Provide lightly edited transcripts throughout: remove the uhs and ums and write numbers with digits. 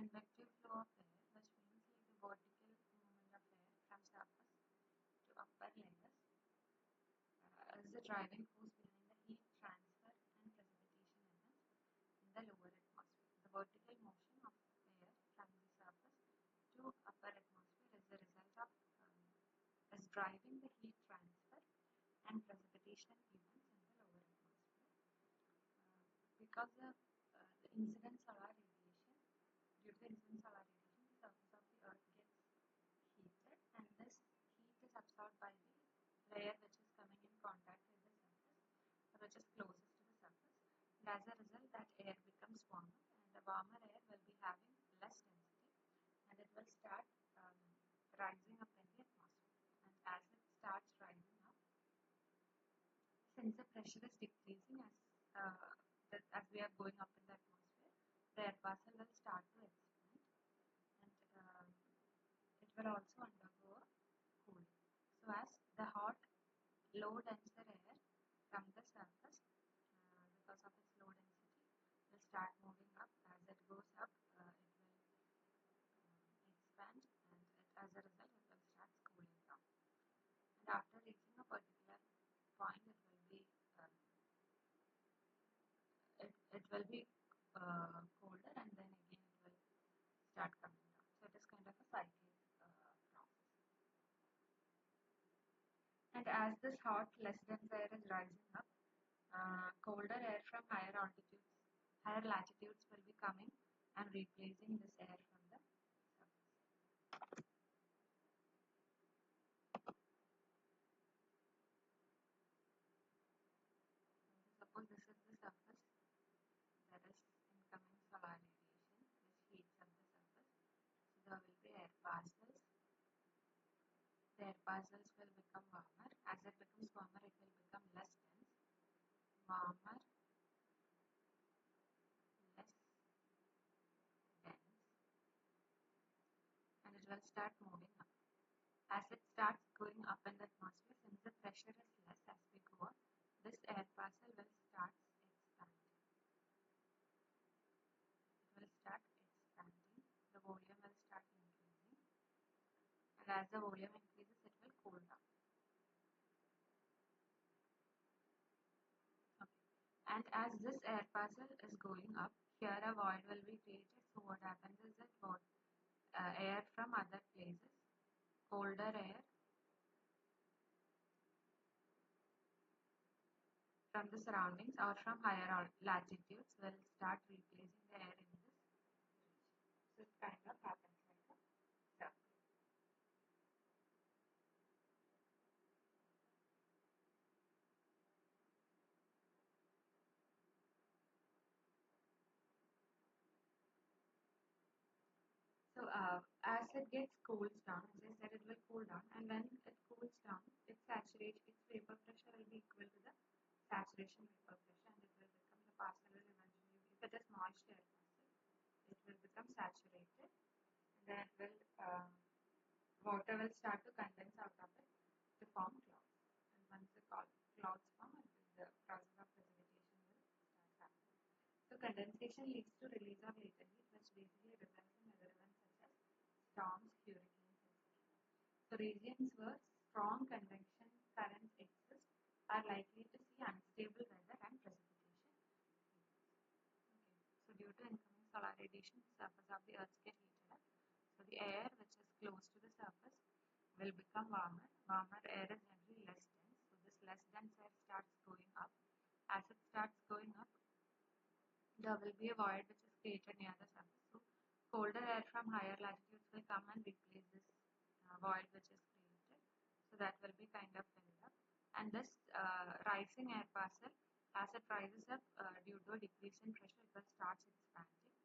convective flow of air, which means like the vertical movement of air from surface to upper layers, is the driving force behind the heat transfer and precipitation events in the lower atmosphere. The vertical motion of air from the surface to upper atmosphere is the result of is driving the heat transfer and precipitation events in the lower atmosphere. Because of the incident solar radiation, due to the incident solar radiation, the surface of the earth gets heated, and this heat is absorbed by the layer which is coming in contact with the surface, or which is closest to the surface. And as a result, that air becomes warmer, and the warmer air will be having less density, and it will start rising up in the atmosphere. And as it starts rising up, since the pressure is decreasing as we are going up in the atmosphere, the air parcel will start to expand, and it will also undergo a cooling. So as the hot, low denser air from the surface, because of its low density, will start moving up. As it goes up, it will expand, and as a result, it will start cooling down. And after reaching a particular point, it will be colder, and then again it will start coming down. So it is kind of a cyclic process. And as this hot, less dense air is rising up, colder air from higher altitudes, higher latitudes will be coming and replacing this air from the surface. Suppose this is the surface, that is incoming solar radiation which heats up the surface. So there will be air parcels. The air parcels will become warmer. As it becomes warmer, it will become less dense. Warmer, less dense, and it will start moving up. As it starts going up in the atmosphere, since the pressure is less as we go up, this air parcel will start expanding. It will start expanding. The volume will start increasing, and as the volume increases, it will cool down. Okay. And as this air parcel is going up, here a void will be created. So what happens is that air from other places, colder air from the surroundings or from higher latitudes will start replacing the air in this region. So it kind of happens like a duck. So as it gets cools down, as I said, it will cool down, and when it cools down, its vapor pressure will be equal to the saturation vapor pressure, and it will become the parcel will eventually, if it is moist air parcel, it will become saturated, and then it will water will start to condense out of it to form clouds. And once the clouds form, the process of precipitation will start happening. So condensation leads to release of latent heat, which basically results in weather events such as storms, hurricanes, etc. So regions where strong convection currents exist are likely to see unstable weather and precipitation events. Okay. So due to incoming solar radiation, the surface of the earth gets heated up. So the air which is close to the surface will become warmer. Warmer air is generally less dense. So this less dense air starts going up. As it starts going up, there will be a void which is created near the surface. So colder air from higher latitudes will come and replace this void which is created. So that will be kind of filled up. And this rising air parcel, as it rises up due to a decrease in pressure, it will start expanding.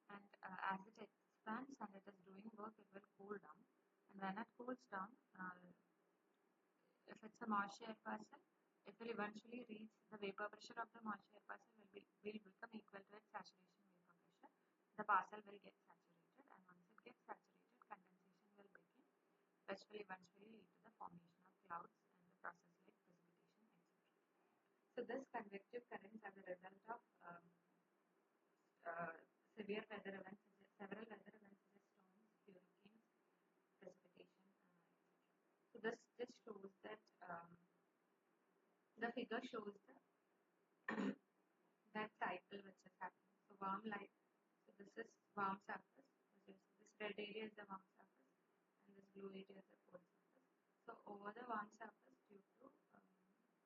And as it expands and it is doing work, it will cool down. And when it cools down, if it's a moist air parcel, it will eventually reach the vapor pressure of the moist air parcel will become equal to its saturation vapor pressure. The parcel will get saturated, and once it gets saturated, condensation will begin, which will eventually lead to the formation of clouds and the process like precipitation, etc. So this convective currents are the result of several weather events figure shows the that cycle which is happening. So warm light. So this is warm surface, which is this red area is the warm surface, and this blue area is the cold surface. So over the warm surface, due to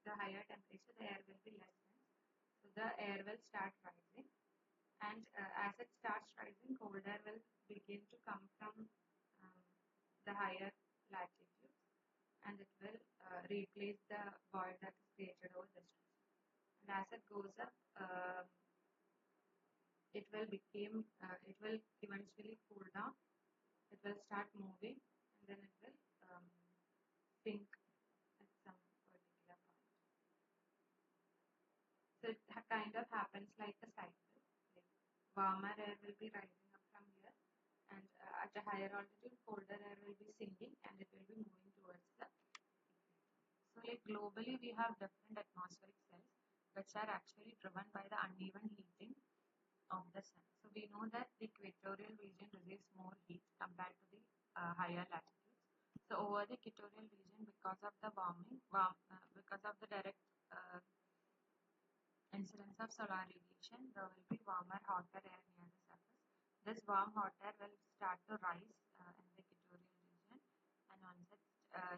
the higher temperature, the air will be less dense. So the air will start rising, and as it starts rising, cold air will begin to come from the higher latitudes, and it will replace the void that is created over this region. And as it goes up, it will eventually cool down. It will start moving, and then it will sink at some particular point. So it kind of happens like a cycle. Like warmer air will be rising up from here, and at a higher altitude, colder air will be sinking, and it will be moving towards the equator. So like globally, we have different atmospheric cells which are actually driven by the uneven heating of the sun. So we know that the equatorial region receives more heat compared to the higher latitudes. So over the equatorial region, because of the because of the direct incidence of solar radiation, there will be warmer, hotter air near the surface. This warm, hot air will start to rise in the equatorial region, and once it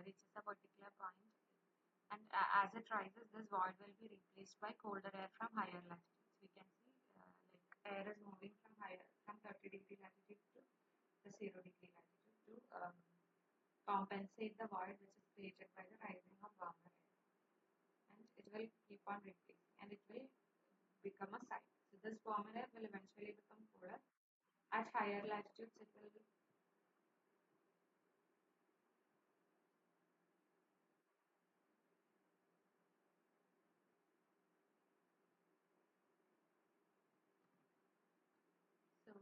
reaches a particular point, and as it rises, this void will be replaced by colder air from higher latitudes. We can see like air is moving from 30-degree latitude to the 0-degree latitude to compensate the void which is created by the rising of warmer air, and it will keep on replacing, and it will become a cycle. So this warmer air will eventually become cooler. At higher latitudes, it will be so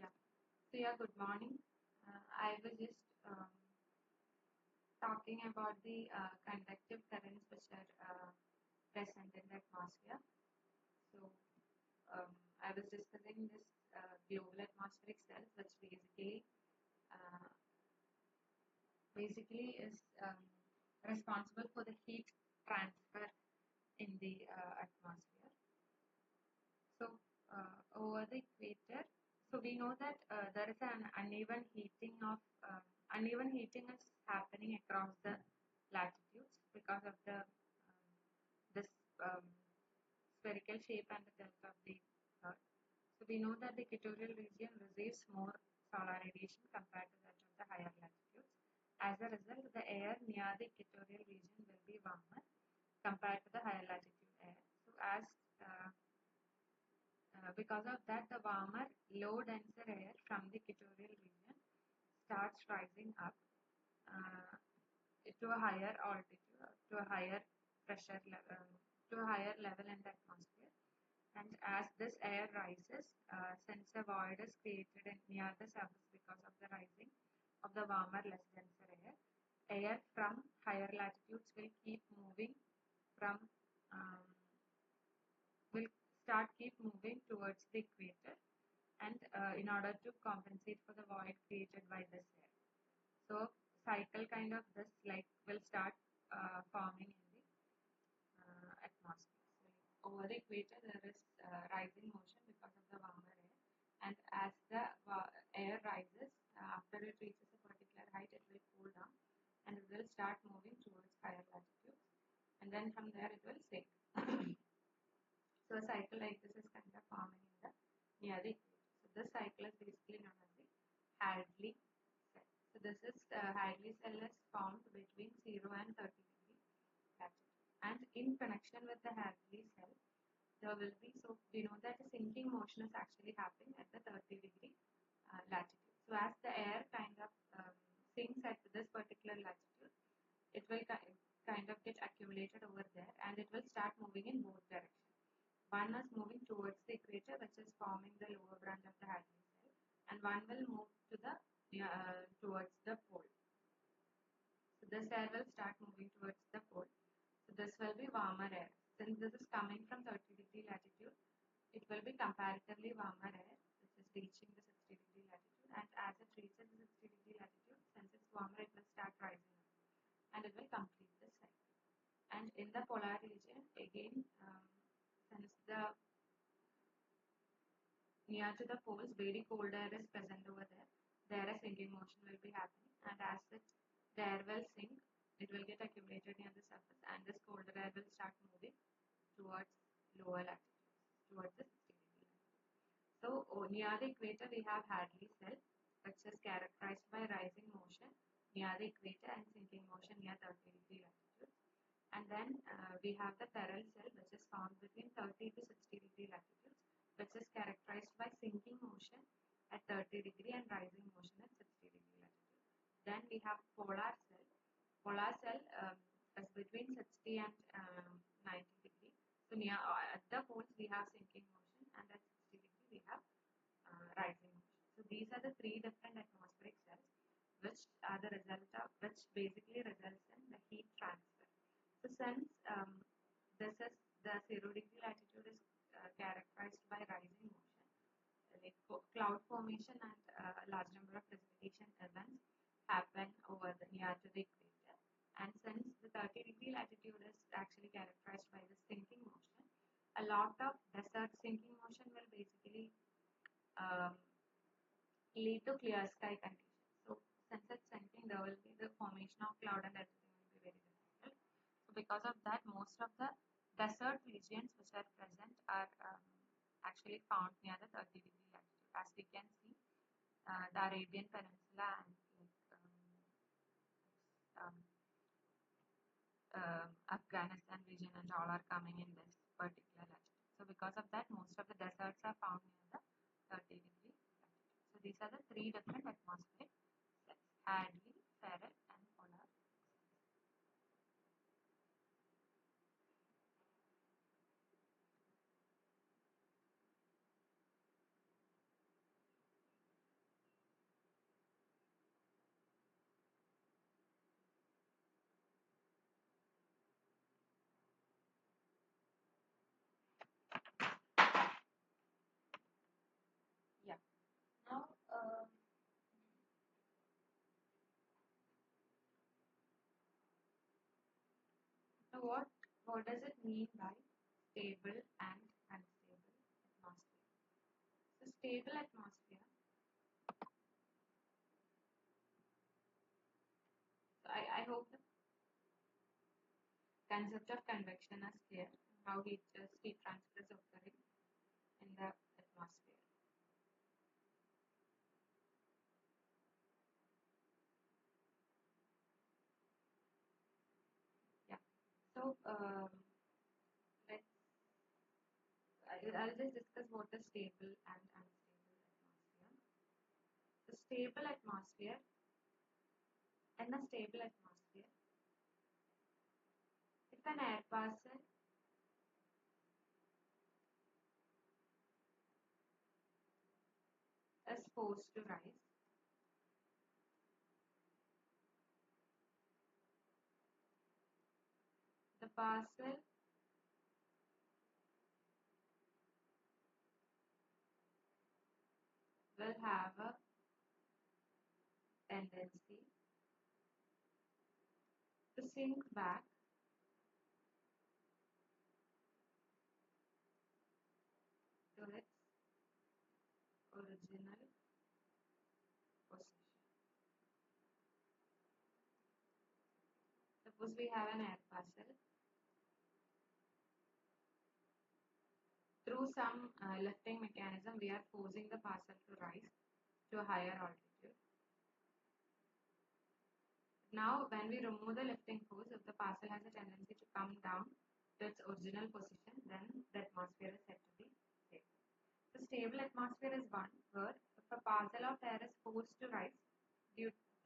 yeah. So yeah, good morning. I was just talking about the convective currents which are present in the atmosphere. So I was discussing this global atmospheric cells, which uh, basically is responsible for the heat transfer in the atmosphere. So over the equator, so we know that there is an uneven heating is happening across the latitudes because of the this um, spherical shape and the depth of the Earth. So we know that the equatorial region receives more solar radiation compared to that of the higher latitudes. As a result, the air near the equatorial region will be warmer compared to the higher latitude air. So as because of that, the warmer, low denser air from the equatorial region starts rising up uh, to a higher altitude, to a higher pressure level, to a higher level in the atmosphere. And as this air rises, since a void is created near the surface because of the rising of the warmer, less denser air, air from higher latitudes will keep moving from um, will keep moving towards the equator, and in order to compensate for the void created by this air. So cycle kind of this like will start forming in the atmosphere. So over the equator there is rising motion because of the warmer air, and as the air rises, after it reaches a particular height, it will cool down, and it will start moving towards higher latitudes, and then from there it will sink. So a cycle like this is kind of forming in the near the equator. So this cycle is basically known as the Hadley cell. So this is Hadley cell is formed between 0 and 30-degree latitude. And in connection with the Hadley cell, there will be, so we know that a sinking motion is actually happening at the 30-degree latitude. So as the air kind of sinks at this particular latitude, it will kind of get accumulated over there, and it will start moving in both directions. One is moving towards the equator, which is forming the lower branch of the Hadley cell, and one will move to the towards the pole. So this air will start moving towards the pole. So this will be warmer air. Since this is coming from 30-degree latitude, it will be comparatively warmer air, which is reaching the 60-degree latitude. And as it reaches the 60-degree latitude, since it's warmer, it will start rising up, and it will complete the cycle. And in the polar region, again, since the near to the poles, very cold air is present over there a sinking motion will be happening, and as the air will sink, it will get accumulated near the surface, and this colder air will start moving towards lower latitudes, towards the 60-degree latitude. So near the equator, we have Hadley cell, which is characterized by rising motion near the equator and sinking motion near 30-degree latitude. And then we have the Ferrel cell, which is found between 30 to 60-degree latitudes, which is characterized by sinking motion at 30-degree and rising motion at 60-degree latitude. Then we have polar cell. Polar cell is between 60 and 90-degree. So near at the poles we have sinking motion, and at 60-degree we have rising motion. So these are the three different atmospheric cells, which are the result of which basically results in the heat transfer. So since this is the 0-degree latitude is characterized by rising motion, like cloud formation and a large number of precipitation events happen over the near to the equator. And since the 30-degree latitude is actually characterized by the sinking motion, a lot of desert sinking motion will basically um, lead to clear sky conditions. So since it's sinking, there will be the formation of cloud and everything will be very difficult. So because of that, most of the desert regions which are present are actually found near the 30-degree latitude. As we can see, the Arabian Peninsula and um, Afghanistan region and all are coming in this particular latitude. So because of that, most of the deserts are found near the 30-degree latitude. So these are the three different atmospheric cells: Hadley, Ferrel, and polar. Yeah. Now, so what does it mean by stable and unstable atmosphere? So stable atmosphere. So I hope the concept of convection is clear. How heat transfer is occurring in the atmosphere. Yeah. So let's I'll just discuss what is stable and unstable atmosphere. The stable atmosphere, in a stable atmosphere, if an air parcel is forced to rise, the parcel will have a tendency to sink back to its original position. Suppose we have an air parcel. Through some lifting mechanism, we are forcing the parcel to rise to a higher altitude. Now, when we remove the lifting force, if the parcel has a tendency to come down to its original position, then the atmosphere is said to be stable. The stable atmosphere is one where if a parcel of air is forced to rise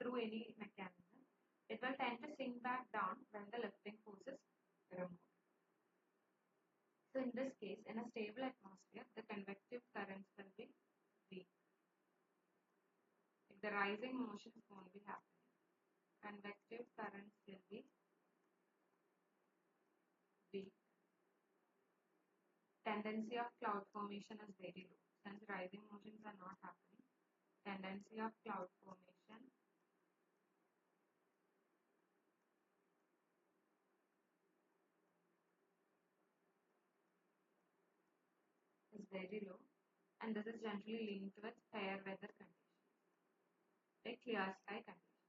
through any mechanism, it will tend to sink back down when the lifting force is removed. So in this case, in a stable atmosphere, the convective currents will be weak. Like the rising motions won't be happening. Convective currents will be weak. Tendency of cloud formation is very low. Since rising motions are not happening, tendency of cloud formation very low, and this is generally linked with fair weather conditions, like clear sky conditions.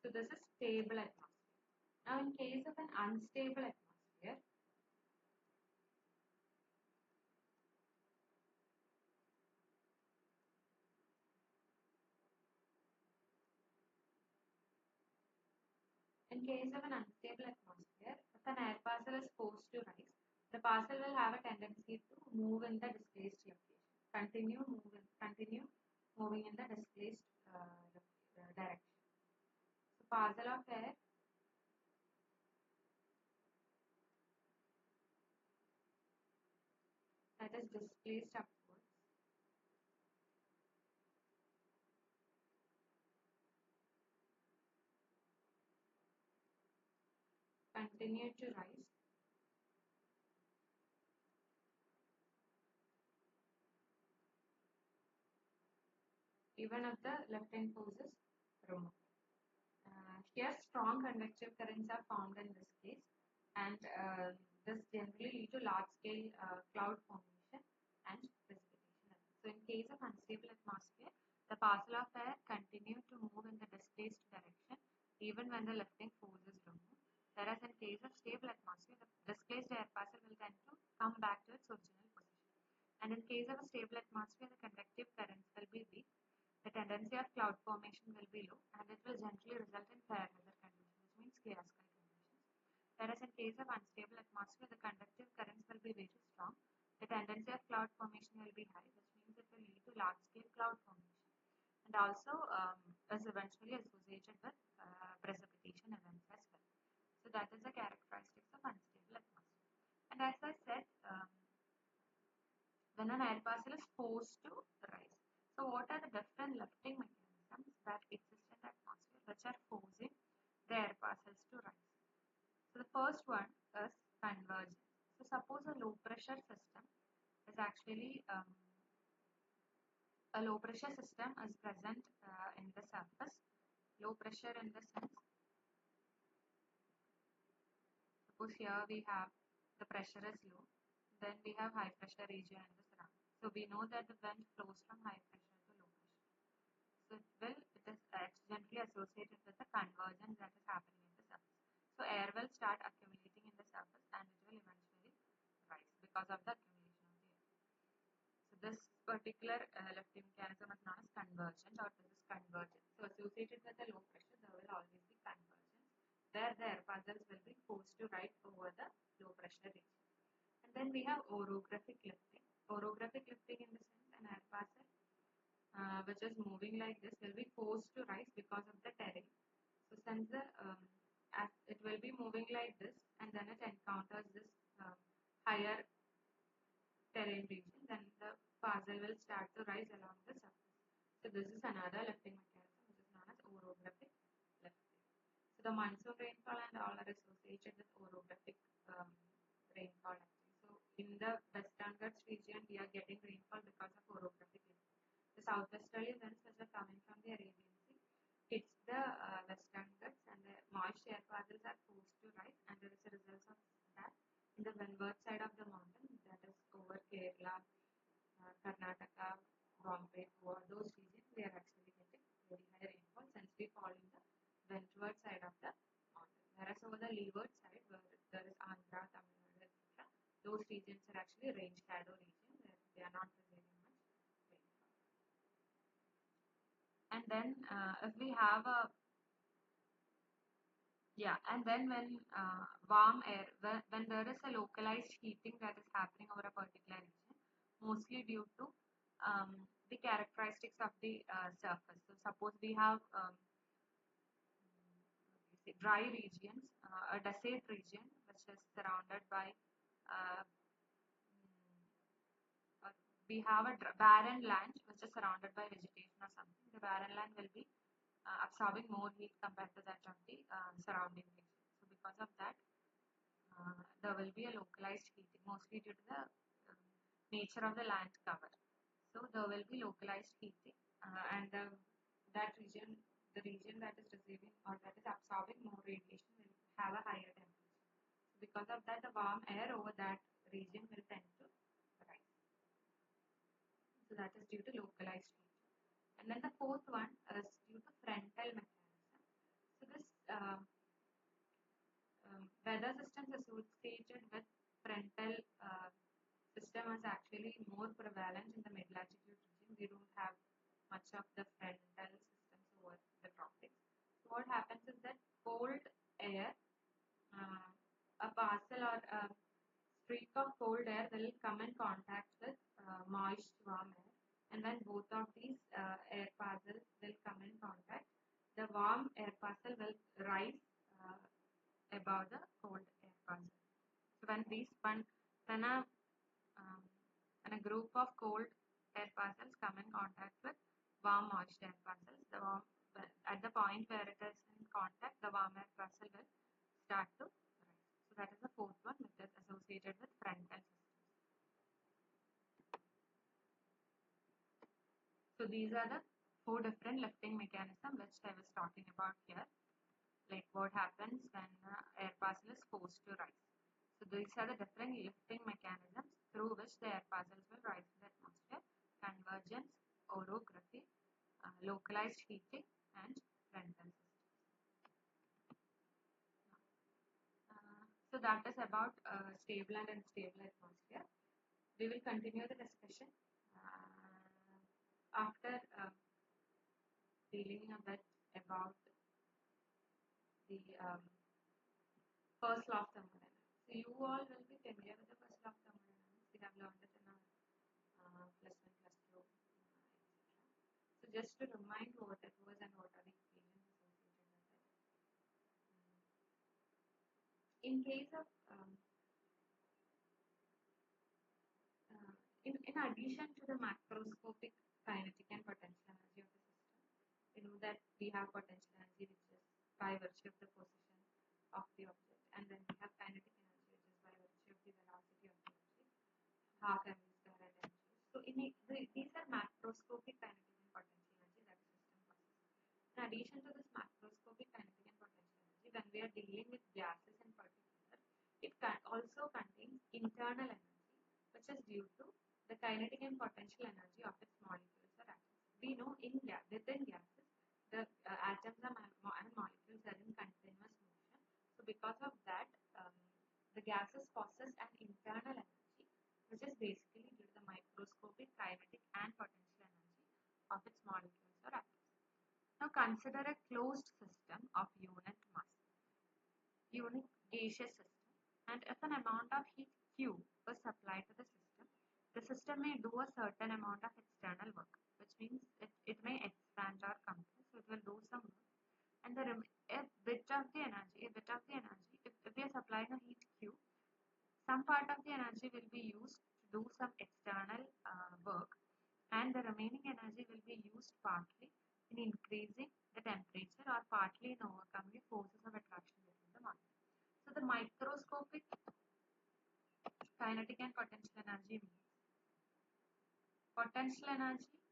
So this is stable atmosphere. Now in case of an unstable atmosphere, if an air parcel is forced to rise, the parcel will have a tendency to move in the displaced location, continue moving in the displaced direction. So parcel of air that is displaced upwards continue to rise even if the lifting force is removed. Here, strong convective currents are found in this case, and this generally lead to large-scale cloud formation and precipitation. So, in case of unstable atmosphere, the parcel of air continue to move in the displaced direction even when the lifting force is removed. Whereas in case of stable atmosphere, the displaced air parcel will tend to come back to its original position. And in case of a stable atmosphere, the convective currents will be weak, the tendency of cloud formation will be low, and it will generally result in fair weather conditions, which means clear sky conditions. Whereas in case of unstable atmosphere, the convective currents will be very strong. The tendency of cloud formation will be high, which means it will lead to large-scale cloud formation, and also is eventually associated with precipitation events as well. So that is the characteristics of unstable atmosphere. And as I said, when an air parcel is forced to rise. So what are the different lifting mechanisms that exist in the atmosphere which are forcing the air parcels to rise? So the first one is convergence. So suppose a low pressure system is actually a low pressure system is present in the surface. Low pressure in the sense, suppose here we have the pressure is low, then we have high pressure region in the surrounding. So we know that the wind flows from high pressure to low pressure. So it is accidentally associated with the convergence that is happening in the surface. So air will start accumulating in the surface and it will eventually rise because of the accumulation of the air. So this particular lifting mechanism is known as convergence, or this is convergence. So associated with the low pressure, there will always be convergence, where the air parcels will be forced to rise over the low pressure region. And then we have orographic lifting. Orographic lifting in the sense an air parcel which is moving like this will be forced to rise because of the terrain. So since the as it will be moving like this and then it encounters this higher terrain region, then the parcel will start to rise along the surface. So this is another lifting mechanism which is known as orographic lifting. So the monsoon rainfall and all are associated with orographic rainfall actually. So in the Western Ghats region we are getting rainfall because of orographic lifting. The southwesterly winds which are coming from the Arabian Sea hits the Western Ghats and the moist air parcels are forced to rise, and there is a result of that in the windward side of the mountain, that is over Kerala, Karnataka, Bombay, Goa, those regions we are actually getting very high rainfall since we fall in the windward side of the mountain. Whereas over the leeward side where there is Andhra, Tamil Nadu, etc., those regions are actually rain shadow region where they are not receiving much rainfall. And then if we have a and then when warm air, when there is a localized heating that is happening over a particular region, mostly due to the characteristics of the surface. So suppose we have dry regions, a desert region which is surrounded by uh, we have a barren land which is surrounded by vegetation or something. The barren land will be absorbing more heat compared to that of the surrounding region. So because of that, there will be a localized heating, mostly due to the nature of the land cover. So there will be localized heating, and that region, the region that is receiving or that is absorbing more radiation, will have a higher temperature. Because of that, the warm air over that region will tend to rise. So that is due to localized heat. And then the fourth one is due to frontal mechanism. So this weather systems associated with frontal system is actually more prevalent in the mid-latitude region. We don't have much of the frontal systems over the tropics. So what happens is that cold air, a parcel or a streak of cold air will come in contact with moist warm air, and when both of these air parcels will come in contact, the warm air parcel will rise above the cold air parcel. So um, when a group of cold air parcels come in contact with warm moist air parcels, at the point where it is in contact, the warm air parcel will start to rise. So that is the fourth one, which is associated with frontal systems. So these are the four different lifting mechanisms which I was talking about here. Like what happens when the air parcel is forced to rise. So these are the different lifting mechanisms through which the air parcels will rise in the atmosphere: convergence, orography, localized heating, and frontal systems. So that is about stable and unstable atmosphere. We will continue the discussion after dealing a bit about the first law of thermodynamics. So you all will be familiar with the first law of thermodynamics. We have learned it in our plus one, plus two, etc. So just to remind what it was and what are the equations associated with it. In case of in addition to the macroscopic kinetic and potential energy of the system, we know that we have potential energy which is by virtue of the position of the object, and then we have kinetic energy which is by virtue of the velocity of the object, half mv square and mg. So these are macroscopic kinetic and potential energy that the system possesses. In addition to this macroscopic kinetic and potential energy, when we are dealing with gases in particular, it also contains internal energy, which is due to the kinetic and potential energy of its molecules or atoms. We know within gases, the atoms and molecules are in continuous motion. So because of that, the gases possess an internal energy, which is basically due to the microscopic kinetic and potential energy of its molecules or atoms. Now consider a closed system of unit mass, unit gaseous system, and if an amount of heat Q was supplied to the system may do a certain amount of external work, which means it may expand or compress, so it will do some work. And a bit of the energy, if we are supplying a heat Q, some part of the energy will be used to do some external work, and the remaining energy will be used partly in increasing the temperature or partly in overcoming the forces of attraction between the molecules. So the microscopic kinetic and potential energy means potential energy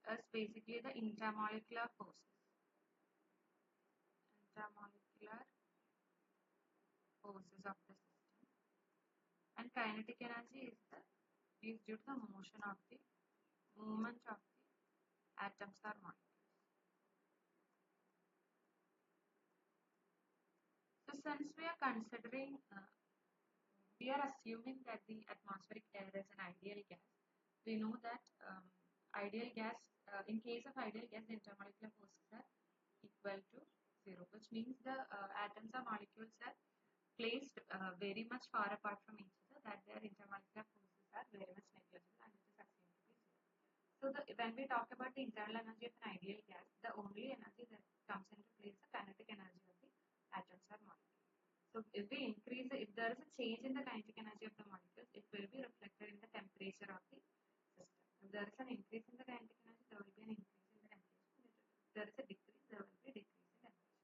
is basically the intermolecular forces. Intermolecular forces of the system. And kinetic energy is due to the motion of the movement of the atoms or molecules. So since we are considering, we are assuming that the atmospheric air is an ideal gas. We know that ideal gas, in case of ideal gas, the intermolecular forces are equal to 0, which means the atoms or molecules are placed very much far apart from each other, that their intermolecular forces are very much negligible and it is assumed to be 0. So when we talk about the internal energy of an ideal gas, the only energy that comes into play is the kinetic energy of the atoms or molecules. So if there is a change in the kinetic energy of the molecules, it will be reflected in the temperature of the system. If there is an increase in the kinetic energy, there will be an increase in the temperature. If there is a decrease, there will be a decrease in temperature.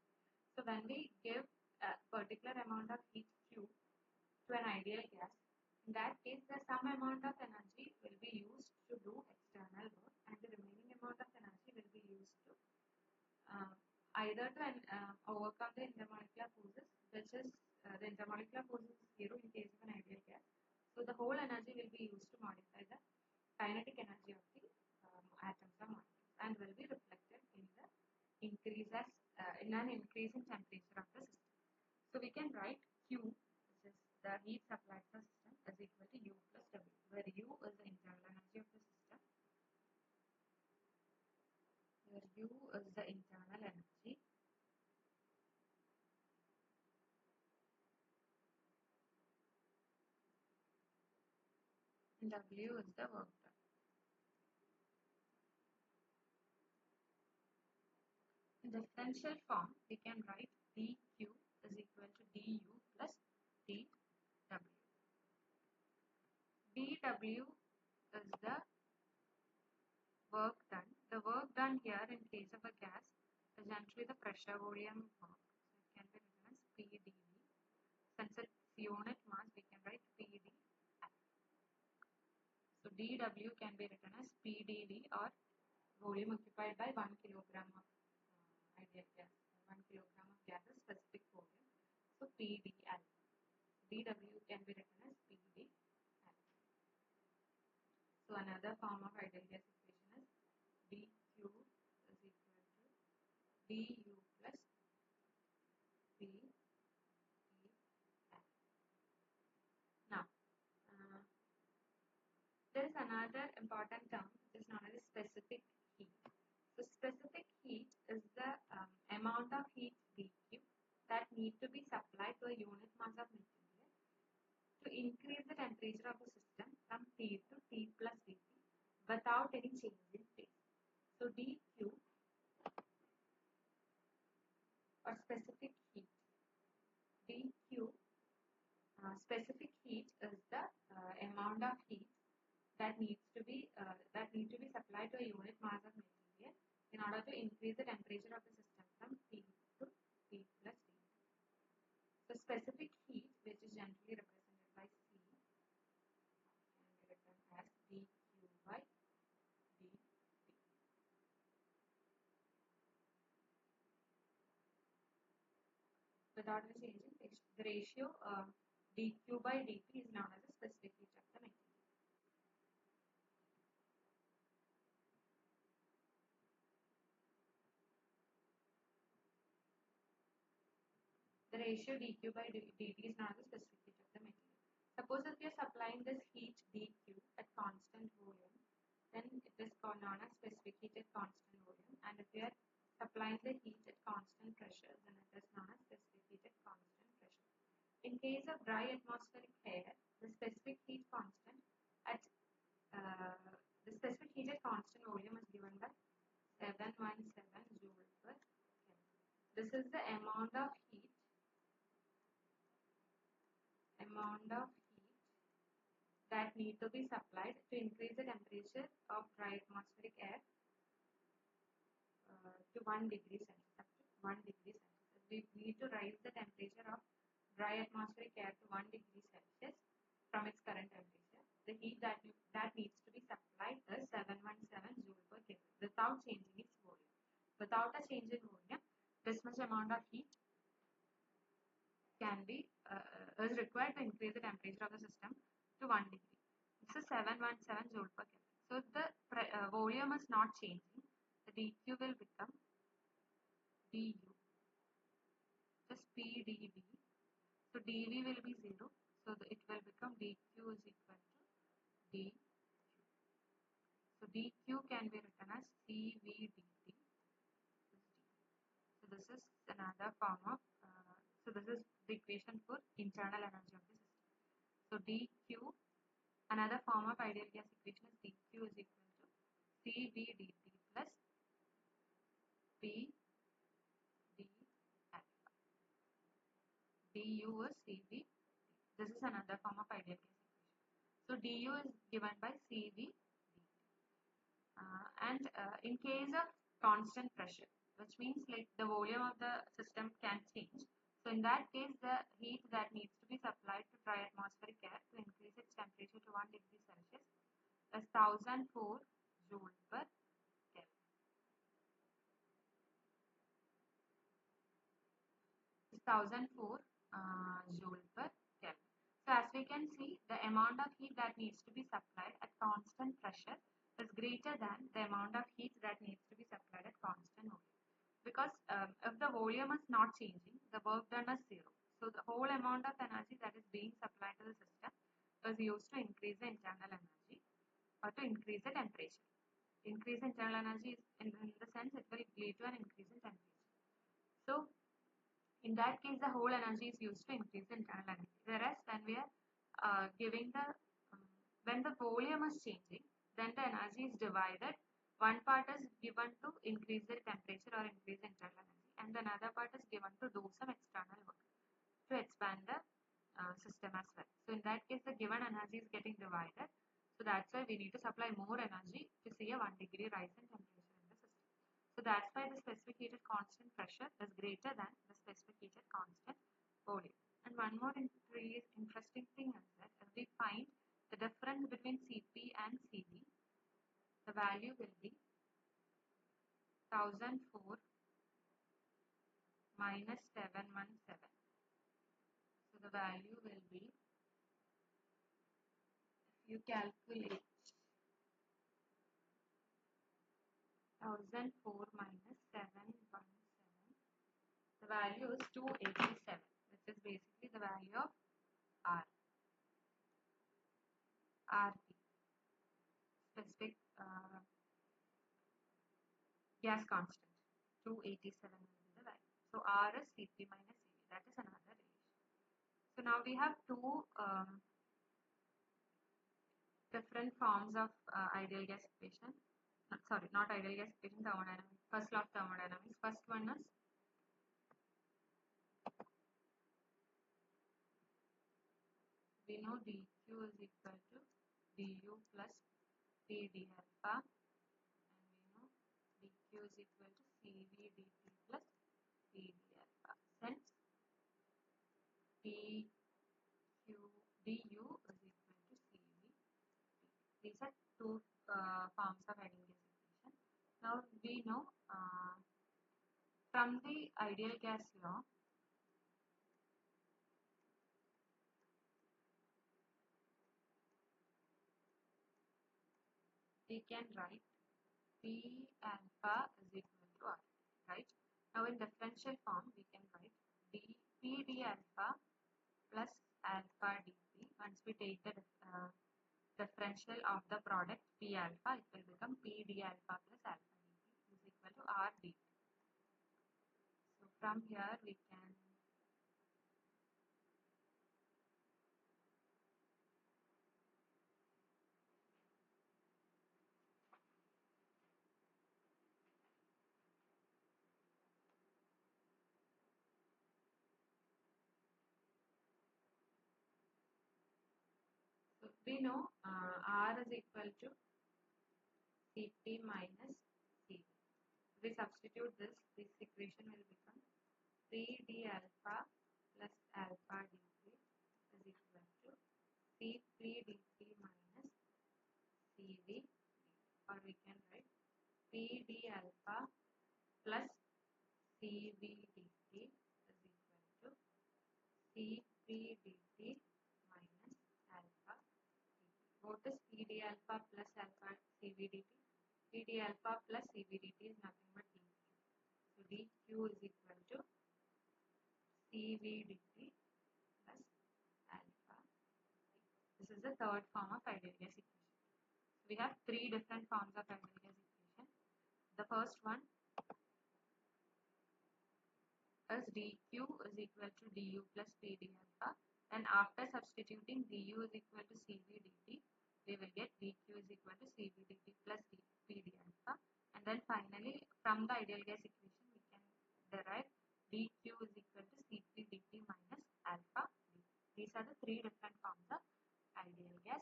So when we give a particular amount of heat Q to an ideal gas, in that case, some amount of energy will be used to do external work, and the remaining amount of energy will be used to either to overcome the intermolecular forces, which is the intermolecular force is 0 in case of an ideal gas. So the whole energy will be used to modify the kinetic energy of the atoms or molecules and will be reflected in the in an increase in temperature of the system. So we can write Q, which is the heat supplied to the system, is equal to U plus W, where U is the internal energy of the system, where U is the internal energy, and W is the work done. In differential form, we can write dQ is equal to du plus dW. dW is the work done. The work done here in case of a gas is generally the pressure volume work. So it can be written as PdV. Since it's unit mass, we can write PdF. So dW can be written as PdV, or volume occupied by 1 kilogram of ideal gas. 1 kilogram of gas is specific volume. So PdL. dW can be written as PdL. So another form of ideal gas equation is dQ is equal to du plus PdL. Now, there is another important term which is known as specific heat. So specific heat is the amount of heat dQ that need to be supplied to a unit mass of material to increase the temperature of the system from T to T plus dT without any change in phase. So dQ, or specific heat, dQ specific heat is the amount of heat that needs to be supplied to a unit mass of material in order to increase the temperature of the system from T to T plus dT. So specific heat, which is generally represented by C, can be written as dQ by dT. Without any changing the ratio, dQ by dT is known as the specific heat of the material. The ratio dQ by dt is not the specific heat of the material. Suppose if we are supplying this heat dQ at constant volume, then it is known as specific heat at constant volume. And if we are supplying the heat at constant pressure, then it is known as specific heat at constant pressure. In case of dry atmospheric air, the specific heat constant at volume is given by 717 joule per Kelvin. This is the amount of heat that need to be supplied to increase the temperature of dry atmospheric air to 1 degree Celsius, up to 1 degree Celsius. We need to raise the temperature of dry atmospheric air to 1 degree Celsius from its current temperature. The heat that needs to be supplied is 717 joule per Kelvin without changing its volume. Without a change in volume, this much amount of heat can be is required to increase the temperature of the system to 1 degree. This is 717 joule per Kelvin. So if the volume is not changing, the dQ will become du, just PdV. So dV will be 0. So it will become dQ is equal to dQ. So dQ can be written as CV dt. So this is another form of, so this is the equation for internal energy of the system. So dQ, another form of ideal gas equation is dQ is equal to CV dt plus P d alpha. du is CV. This is another form of ideal gas equation. So du is given by CV dt. In case of constant pressure, which means like the volume of the system can change. So in that case, the heat that needs to be supplied to dry atmospheric air to increase its temperature to 1 degree Celsius is 1004 joule per Kelvin. 1004 joule per Kelvin. So as we can see, the amount of heat that needs to be supplied at constant pressure is greater than the amount of heat that needs to be supplied at constant volume. Because if the volume is not changing, the work done is zero. So the whole amount of energy that is being supplied to the system is used to increase the internal energy or to increase the temperature. Increase in internal energy is in the sense it will lead to an increase in temperature. So in that case, the whole energy is used to increase the internal energy. Whereas when we are giving the when the volume is changing, then the energy is divided. One part is given to increase the temperature or increase the internal energy, and another part is given to do some external work to expand the system as well. So in that case, the given energy is getting divided. So that's why we need to supply more energy to see a 1 degree rise in temperature in the system. So that's why the specific heated constant pressure is greater than the specific heated constant volume. And one more interesting thing is that if we find the difference between Cp and Cv, the value will be 1004 minus 717. So the value will be, if you calculate 1004 minus 717, the value is 287, which is basically the value of R, RT, specific gas constant. 287 will be the value. So R is Cp minus Cv. That is another relation. So now we have two different forms of ideal gas equation. Sorry, not ideal gas equation, thermodynamics. First law of thermodynamics. First one is we know dq is equal to du plus pd alpha, and we know dq is equal to cv dt plus pd alpha. Since dq du is equal to cv, these are two forms of ideal gas equation. Now we know from the ideal gas law, we can write P alpha is equal to R, right? Now in differential form, we can write Pd alpha plus alpha dp. Once we take the differential of the product P alpha, it will become Pd alpha plus alpha dp is equal to R dp. So from here we can we know R is equal to Cp minus Cv. We substitute this equation will become Pd alpha plus alpha dp is equal to Cp dt minus Cv, or we can write Pd alpha plus Cv dt is equal to Cp dt minus alpha dt. What is Pd alpha plus alpha Cv dt? Pd alpha plus Cv dt is nothing but dq. So dq is equal to Cv dt plus alpha dt. This is the third form of ideal gas equation. We have three different forms of ideal gas equation. The first one is dq is equal to du plus pd alpha, and after substituting du is equal to cv dt, we will get dq is equal to cv dt plus pd alpha, and then finally from the ideal gas equation we can derive dq is equal to cp dt minus alpha dt. These are the three different forms of ideal gas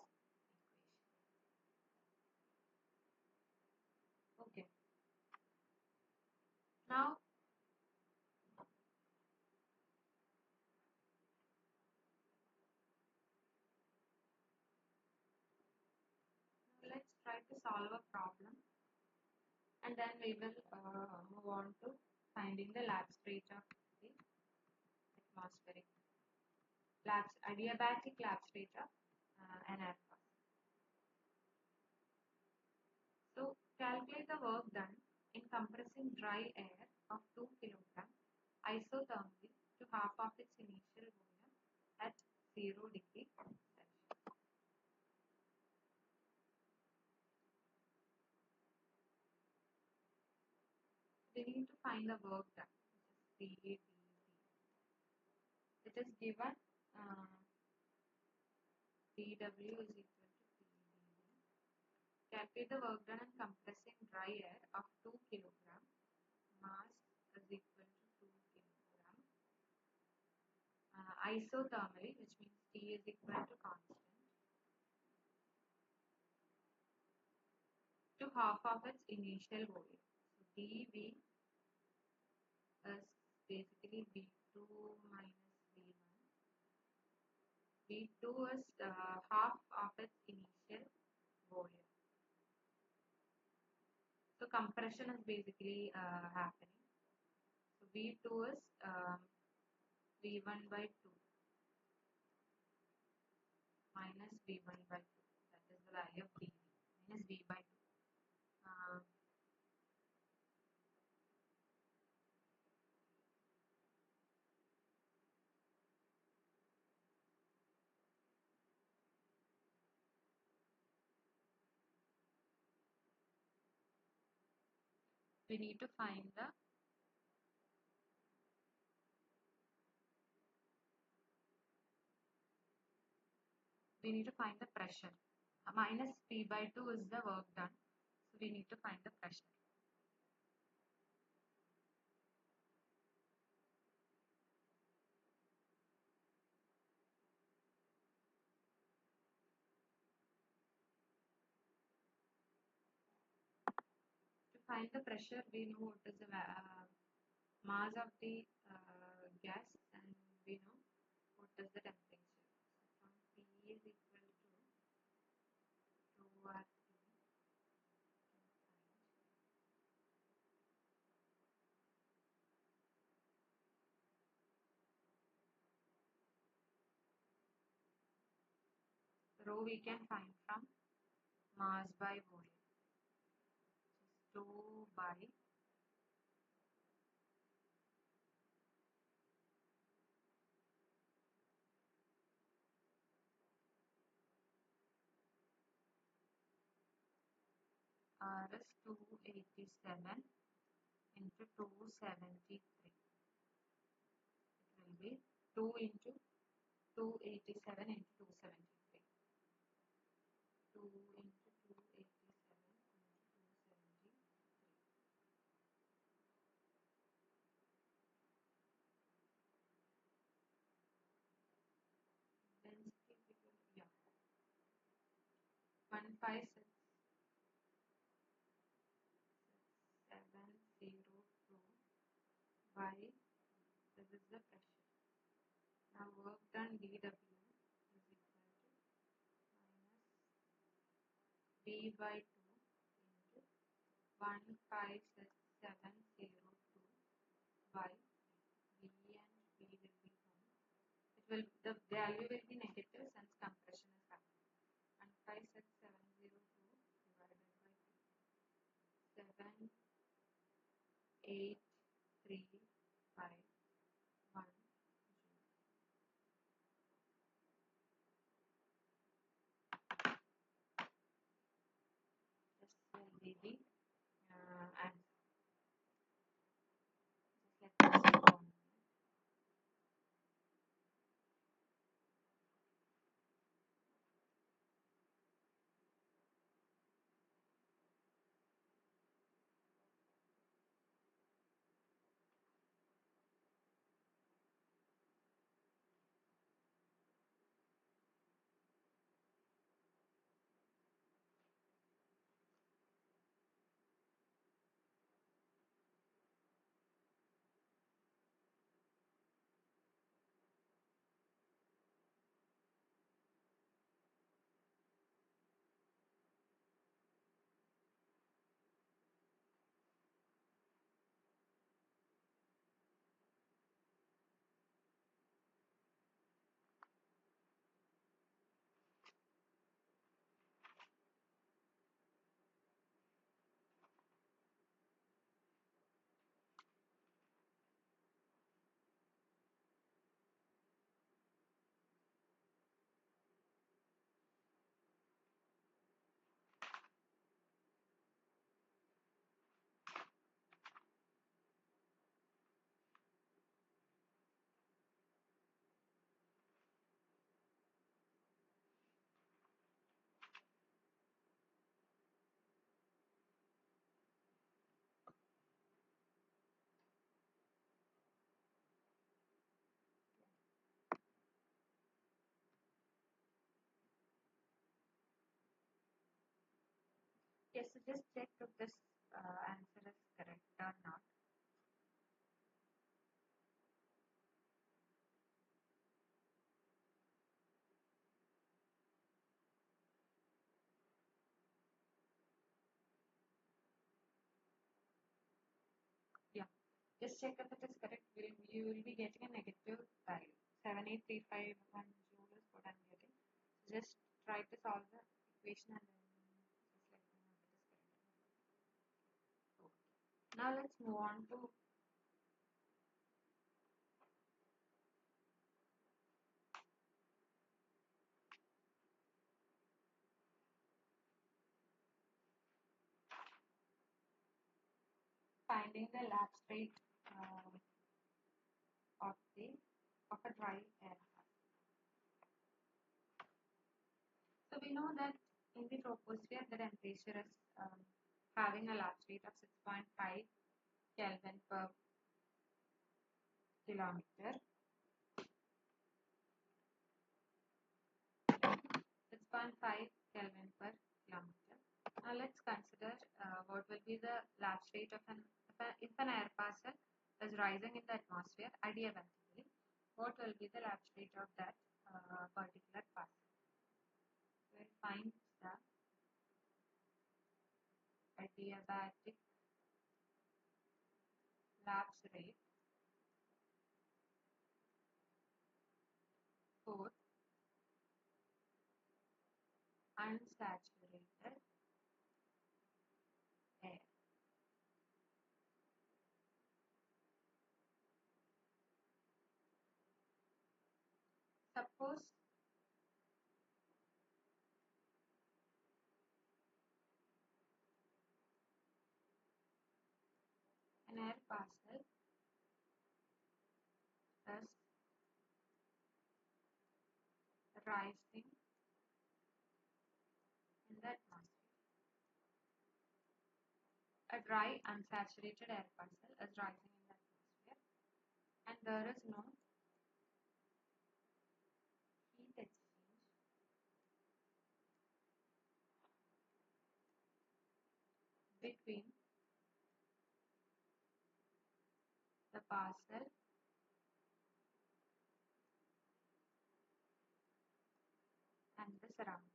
equation. Okay. Now let's try to solve a problem, and then we will move on to finding the lapse rate of the atmospheric adiabatic lapse rate of an alpha. So calculate the work done in compressing dry air of 2 kg isothermally to half of its initial volume at 0 degree Celsius. We need to find the work done, which is PADV. It is given dW is equal to PdV. Calculate the work done in compressing dry air of 2 kg. Mass is equal to 2 kg. Isothermally, which means T is equal to constant, to half of its initial volume. So dV is basically V2 minus V1. V2 is half of its initial volume. So compression is basically happening. So V2 is V1 by 2 minus V1 by 2. That is the value of dV minus V by 2. We need to find the pressure. Minus P by 2 is the work done. So we need to find the pressure. To find the pressure, we know what is the mass of the gas, and we know what is the temperature. So from P is equal to 2RT. Rho we can find from mass by volume. So 2 by R is 287 into 273. It will be 2 into 287 into 273. 2 into 287 into 273. Density is equal to, yeah, 156,702 by, this is the pressure. Now work done dW is equal to minus V by 2 into 156,702 by V, and V will be 1. The value will be negative since compression is happening. 156,702 divided by 2. 78351 joule. This will be the answer. Just let me see. Just check if this answer is correct or not. Yeah, just check if it is correct. You will be getting a negative value. 78351 joule is what I'm getting. Just try to solve the equation and then just let me know if it is correct. Okay. Now let's move on to finding the lapse rate of a dry air. So we know that in the troposphere the temperature is having a lapse rate of 6.5 Kelvin per kilometer. 6.5 Kelvin per kilometer. Now let's consider what will be the lapse rate of if an air parcel is rising in the atmosphere adiabatically. What will be the lapse rate of that particular parcel? We'll find the adiabatic lapse rate for unsaturated air. Suppose an air parcel is rising in the atmosphere. A dry unsaturated air parcel is rising in the atmosphere and there is no heat exchange between the parcel and the surroundings.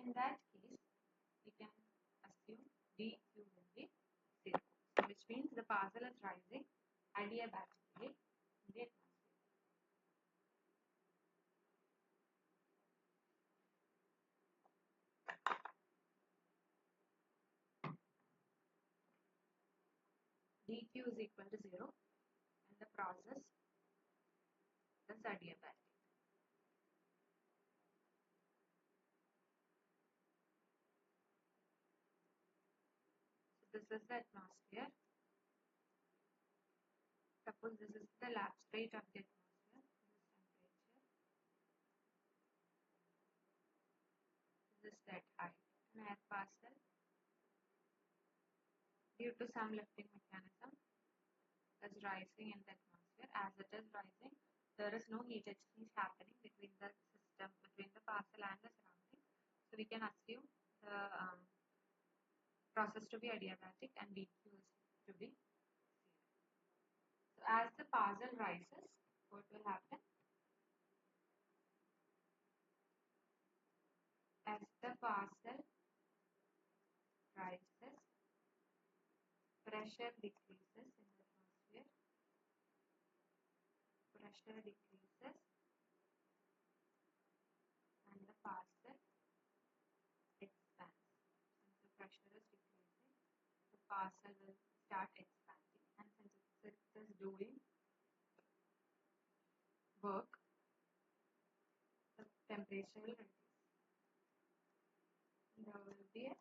In that case, we can assume dq will be 0, so which means the parcel is rising adiabatically in the atmosphere. dq is equal to 0 and the process is adiabatic. So this is the atmosphere. Suppose this is the lapse rate of the atmosphere. This is temperature. This is that height. An air parcel, due to some lifting mechanism, is rising in the atmosphere. As it is rising, there is no heat exchange happening between the system, between the parcel and the surrounding. So we can assume the process to be adiabatic and dq is to be 0. So as the parcel rises, what will happen? As the parcel rises, pressure decreases in the atmosphere. Pressure decreases and the parcel expands. Since the pressure is decreasing, the parcel will start expanding, and since it is doing work, the temperature will reduce. There will be a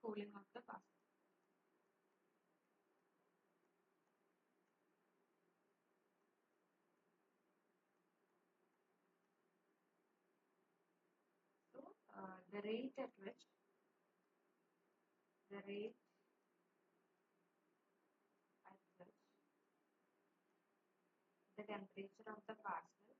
cooling of the parcel. So the rate at which the temperature of the parcel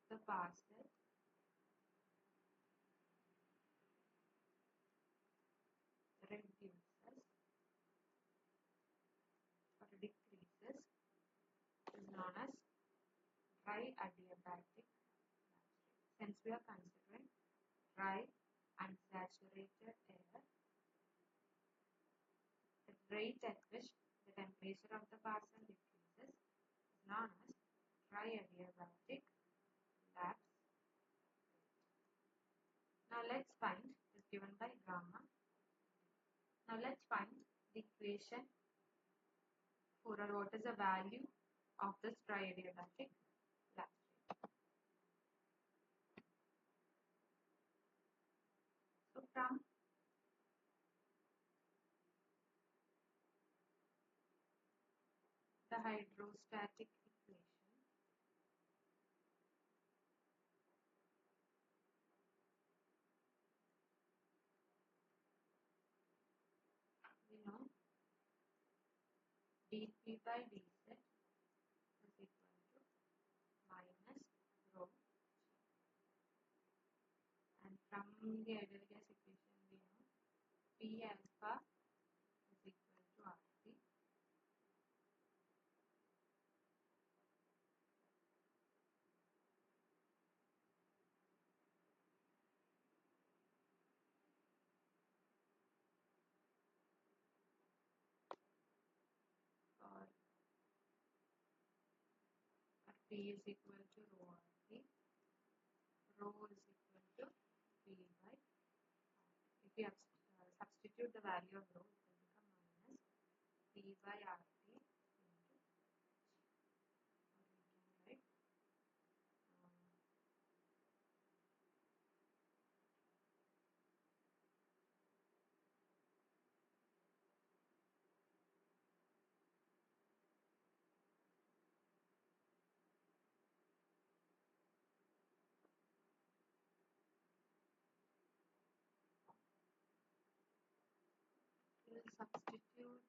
the parcel reduces or decreases is known as dry adiabatic lapse rate. Since we are considering dry unsaturated air, the rate at which the temperature of the parcel decreases is known as dry adiabatic lapse rate. Now let's find is given by gamma. Now let's find the equation for what is the value of this dry adiabatic lapse rate. So from the hydrostatic equation, we know dP by dZ is equal to minus rho G. And from the ideal gas equation, we know P alpha is equal to RT. Or P is equal to rho RT. Rho is equal to P by RT. If we substitute the value of rho, it will become minus P by RT into G. Or we can write we will substitute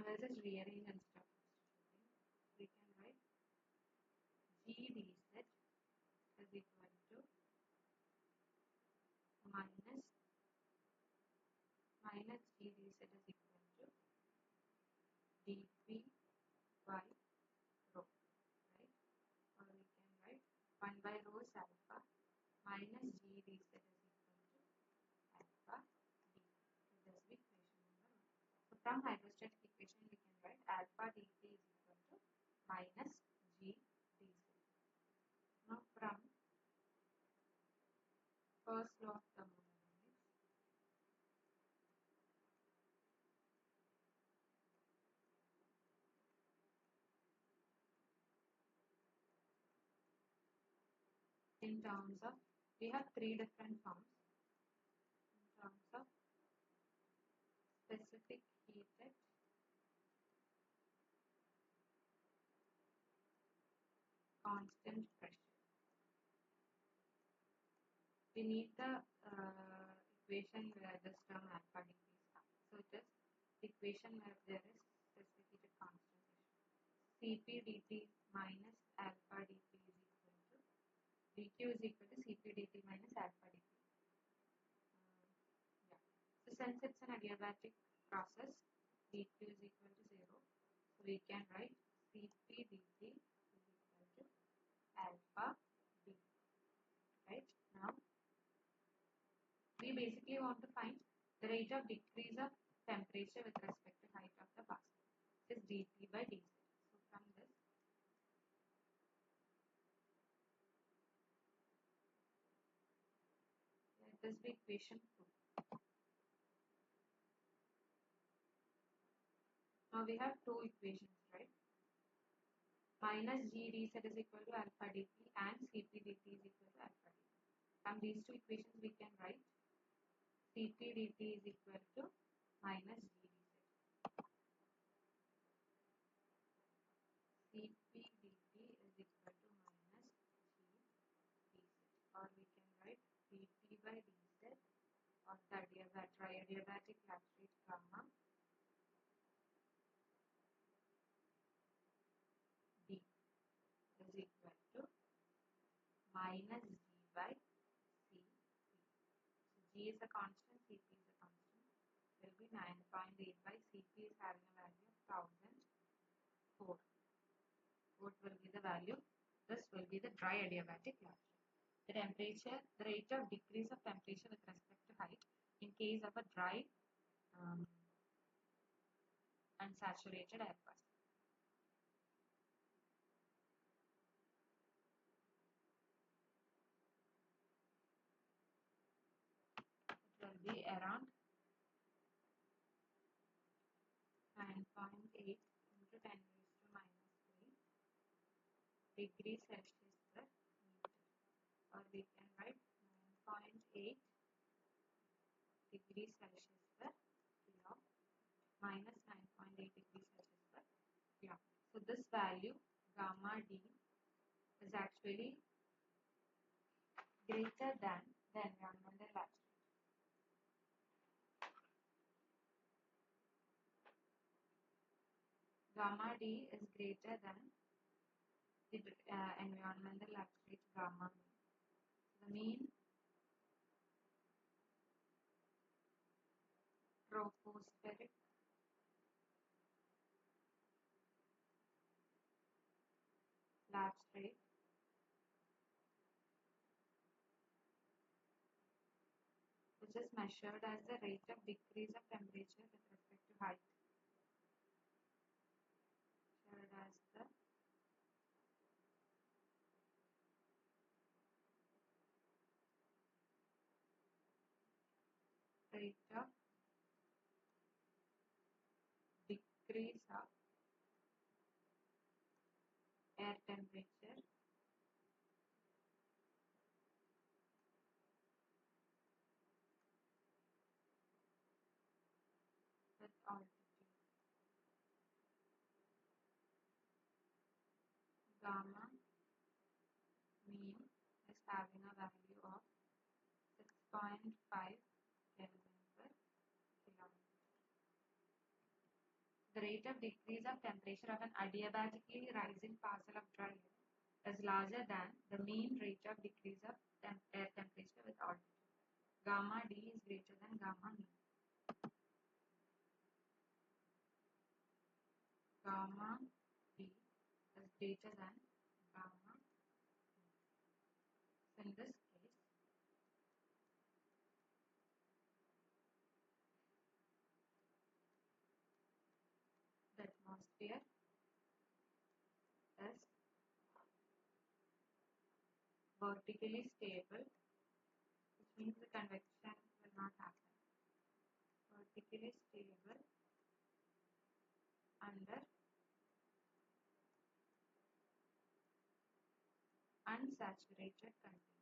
let us rearrange and start substituting. We can write G dz is equal to minus G dz is equal to dP by rho, right? Or we can write 1 by rho is alpha minus G dz is equal to alpha dP. This is equation number 1. So from hydrostatic equation we can write alpha dP is equal to minus G dz. Now from first law of thermodynamics, in terms of, we have three different forms in terms of specific heat at constant pressure. We need the equation where this term alpha dP is coming. So it is the equation where there is specific heat at constant pressure. Cp dt minus alpha dP is equal to dq is equal to Cp dt minus alpha dP. Yeah. So since it's an adiabatic process, dq is equal to 0. So we can write Cp dt is equal to alpha dP. Right now, we basically want to find the rate of decrease of temperature with respect to height of the particle. This is dP by dZ. So from this, let this be equation 2. Now we have two equations, right? Minus G dZ is equal to alpha dP and Cp dt is equal to alpha dP. From these two equations we can write Cp dt is equal to minus G dZ. Cp dt is equal to minus G dZ. Or we can write dP by dZ adiabatic lacerate gamma D is equal to minus G by CP. So G is a constant, CP is a constant. Will be 9.8 by CP is having a value of 1004. What will be the value? This will be the dry adiabatic lacerate. The rate of decrease of temperature with respect to height in case of a dry unsaturated air pass. It will be around 9.8 into 10 raised to minus 3 degrees Celsius per meter, or we can write 9.8 degrees Celsius per kilo minus 9.8 degrees Celsius per kilo. So this value gamma D is actually greater than the environmental lacerate. Gamma D is greater than the environmental lacerate gamma mean. The mean tropospheric lacerate which is measured as the rate of decrease of temperature with respect to height. Measured as the rate of decrease of air temperature with altitude. Gamma mean is having a value of 6.5 Kelvin per kilometer. The rate of decrease of temperature of an adiabatically rising parcel of dry air is larger than the mean rate of decrease of air temperature with altitude. Gamma D is greater than gamma mean. Gamma D is greater than gamma mean. So in this case, the atmosphere is vertically stable, which means the convection will not happen. Vertically stable under unsaturated conditions.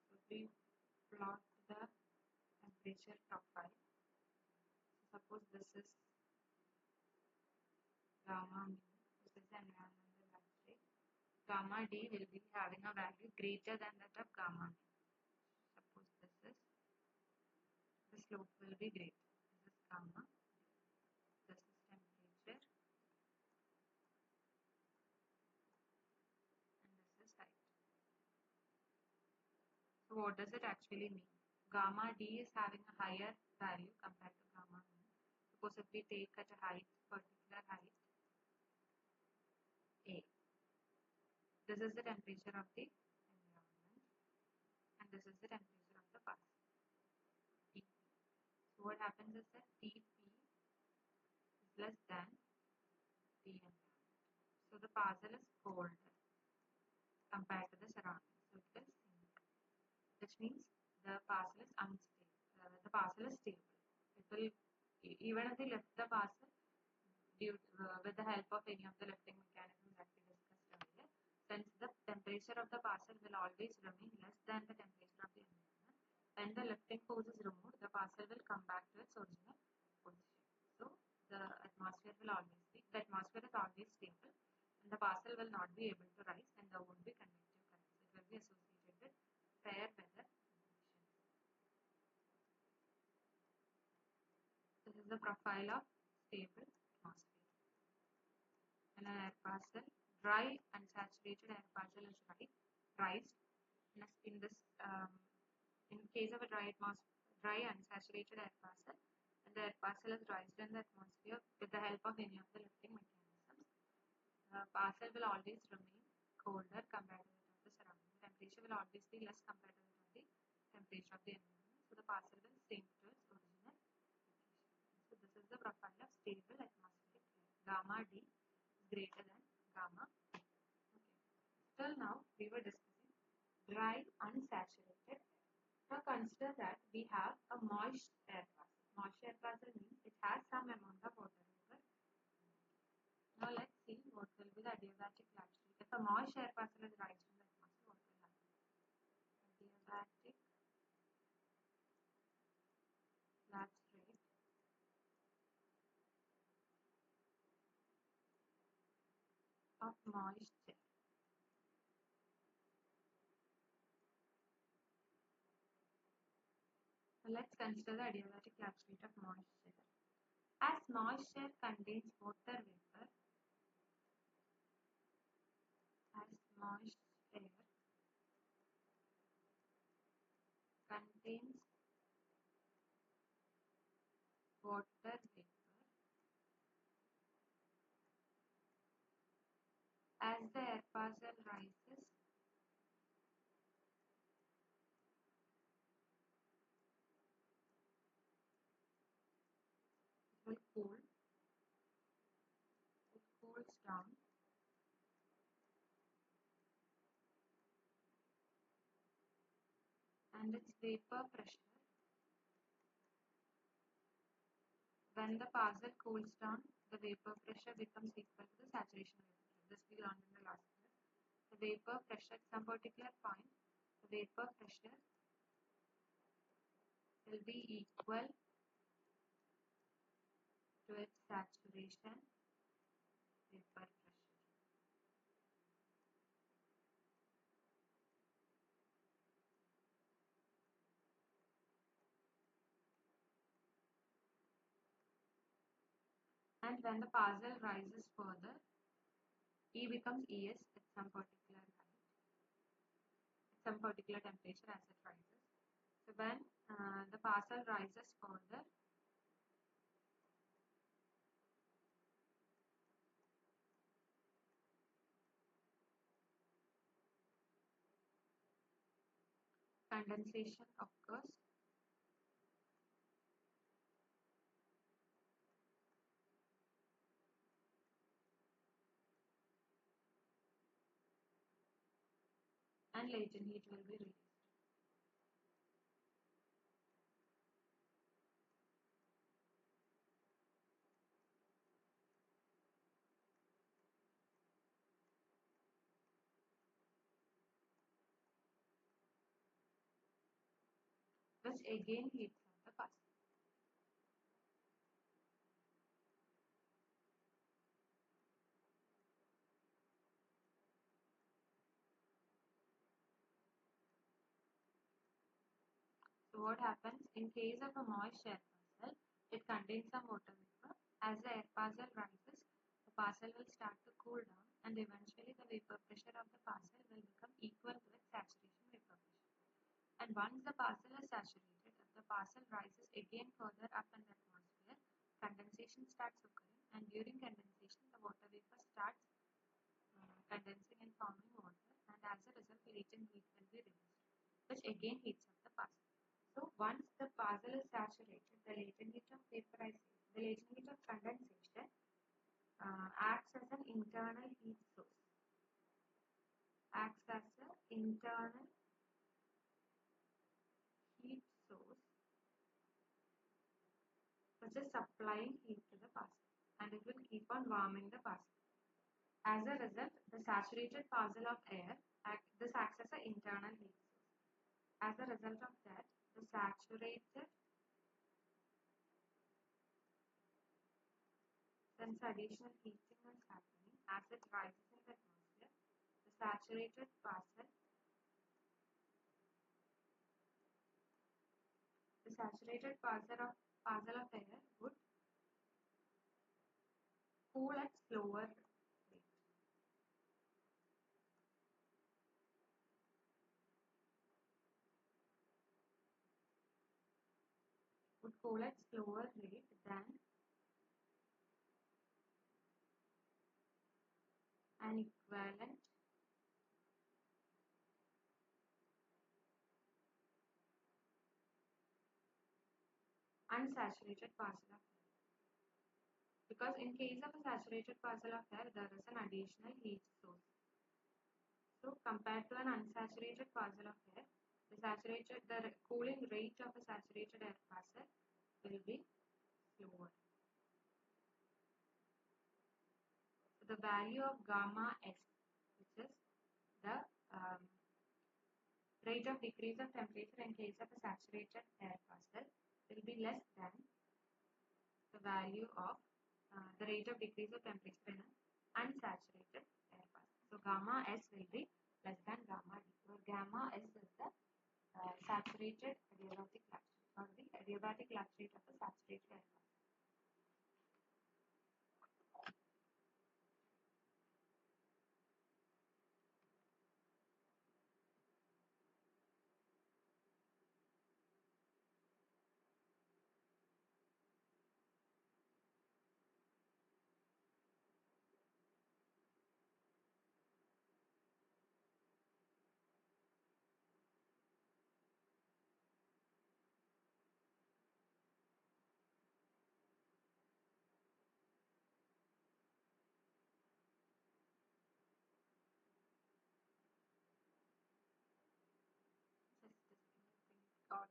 So we plot the temperature profile. So suppose this is gamma mean, this is the environmental lacerate. Gamma D will be having a value greater than that of gamma mean. Suppose the slope will be greater. This is gamma, this is temperature, and this is height. So what does it actually mean? Gamma D is having a higher value compared to gamma mean. Suppose if we take at a height, particular height A, this is the temperature of the environment and this is the temperature of the parcel, TP. So what happens is that TP is less than the environment. So the parcel is colder compared to the surroundings. So it will sink, which means the parcel is unstable. The parcel is stable. It will, even if we lift the parcel with the help of any of the lifting mechanism that we discussed earlier, since the temperature of the parcel will always remain less than the temperature of the environment, when the lifting force is removed, the parcel will come back to its original position. So the atmosphere is always stable. the parcel will not be able to rise and there won't be convective currents. It will be associated with fair weather conditions. This is the profile of stable atmosphere. When an air parcel, dry unsaturated air parcel is raised in this in case of a dry unsaturated air parcel, and the air parcel is raised in the atmosphere with the help of any of the lifting mechanisms, the parcel will always remain colder compared to that of the surrounding. The temperature will always be less compared to that of the temperature of the environment. So the parcel will sink to its original location. So this is the profile of stable atmospheric air. Gamma D is greater than gamma. Okay. Till now we were discussing dry unsaturated air. Now consider that we have a moist air parcel. Moist air parcel means it has some amount of water vapor. Now let's see what will be the adiabatic lapse rate. If a moist air parcel is raised in the atmosphere, what will happen? Adiabatic lapse rate of moist air. So let's consider the adiabatic lapse rate of moist air. As moist air contains water vapor, as moist air contains water vapor, as the air parcel rises, it will cool, it cools down, and its vapor pressure, when the parcel cools down, the vapor pressure becomes equal to the saturation vapor pressure. This we learned in the last year. The vapor pressure at some particular point, the vapor pressure will be equal to its saturation vapor pressure. And when the parcel rises further, E becomes ES at some particular height, at some particular temperature as it rises. So when the parcel rises further, condensation occurs, and latent heat will be released. Which again heats up the parcel. So what happens in case of a moist air parcel, it contains some water vapor. As the air parcel rises, the parcel will start to cool down and eventually the vapor pressure of the parcel will become equal to its saturation vapor pressure. And once the parcel is saturated, if the parcel rises again further up in the atmosphere, condensation starts occurring, and during condensation the water vapor starts condensing and forming water, and as a result latent heat will be released, which again heats up the parcel. So once the parcel is saturated, the latent heat of vaporization, the latent heat of condensation acts as an internal heat source. Acts as an internal heat source which is supplying heat to the parcel, and it will keep on warming the parcel. As a result, the saturated parcel of air this acts as an internal heat source. As a result of that, the saturated, since additional heating is happening, as it rises in the atmosphere, the saturated parcel of air would cool at slower rate. Would cool at slower rate than an equivalent unsaturated parcel of air. Because in case of a saturated parcel of air, there is an additional heat source. So compared to an unsaturated parcel of air, the cooling rate of a saturated air parcel will be slower. So the value of gamma S, which is the rate of decrease of temperature in case of a saturated air parcel, will be less than the value of the rate of decrease of temperature in an unsaturated air parcel. So gamma S will be less than gamma D, where gamma S is the saturated adiabatic latch rate or the adiabatic latch rate of a saturated air parcel. Just think out.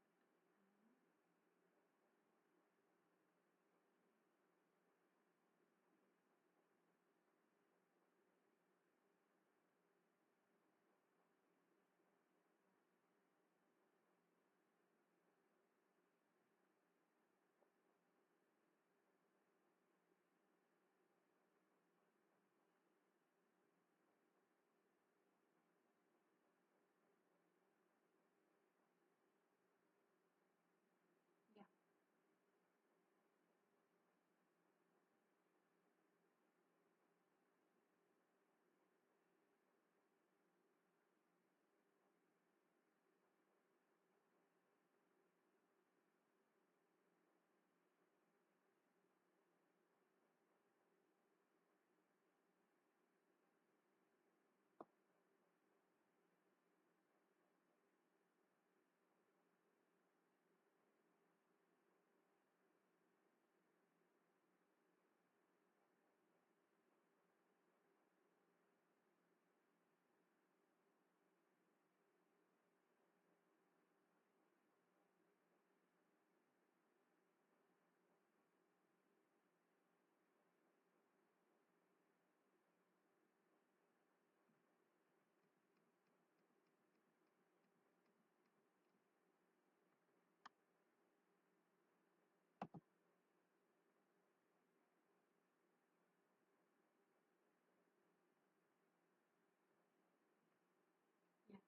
Yeah.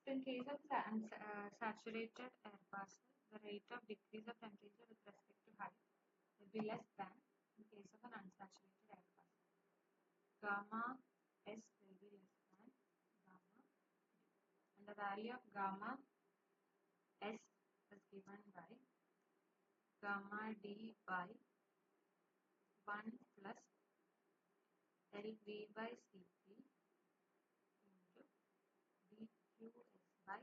So in case of saturated air parcel, the rate of decrease of temperature with respect to height will be less than in case of an unsaturated air parcel. Gamma S will be less than gamma D. And the value of gamma S is given by gamma D by 1 plus LV by Cp into dQs by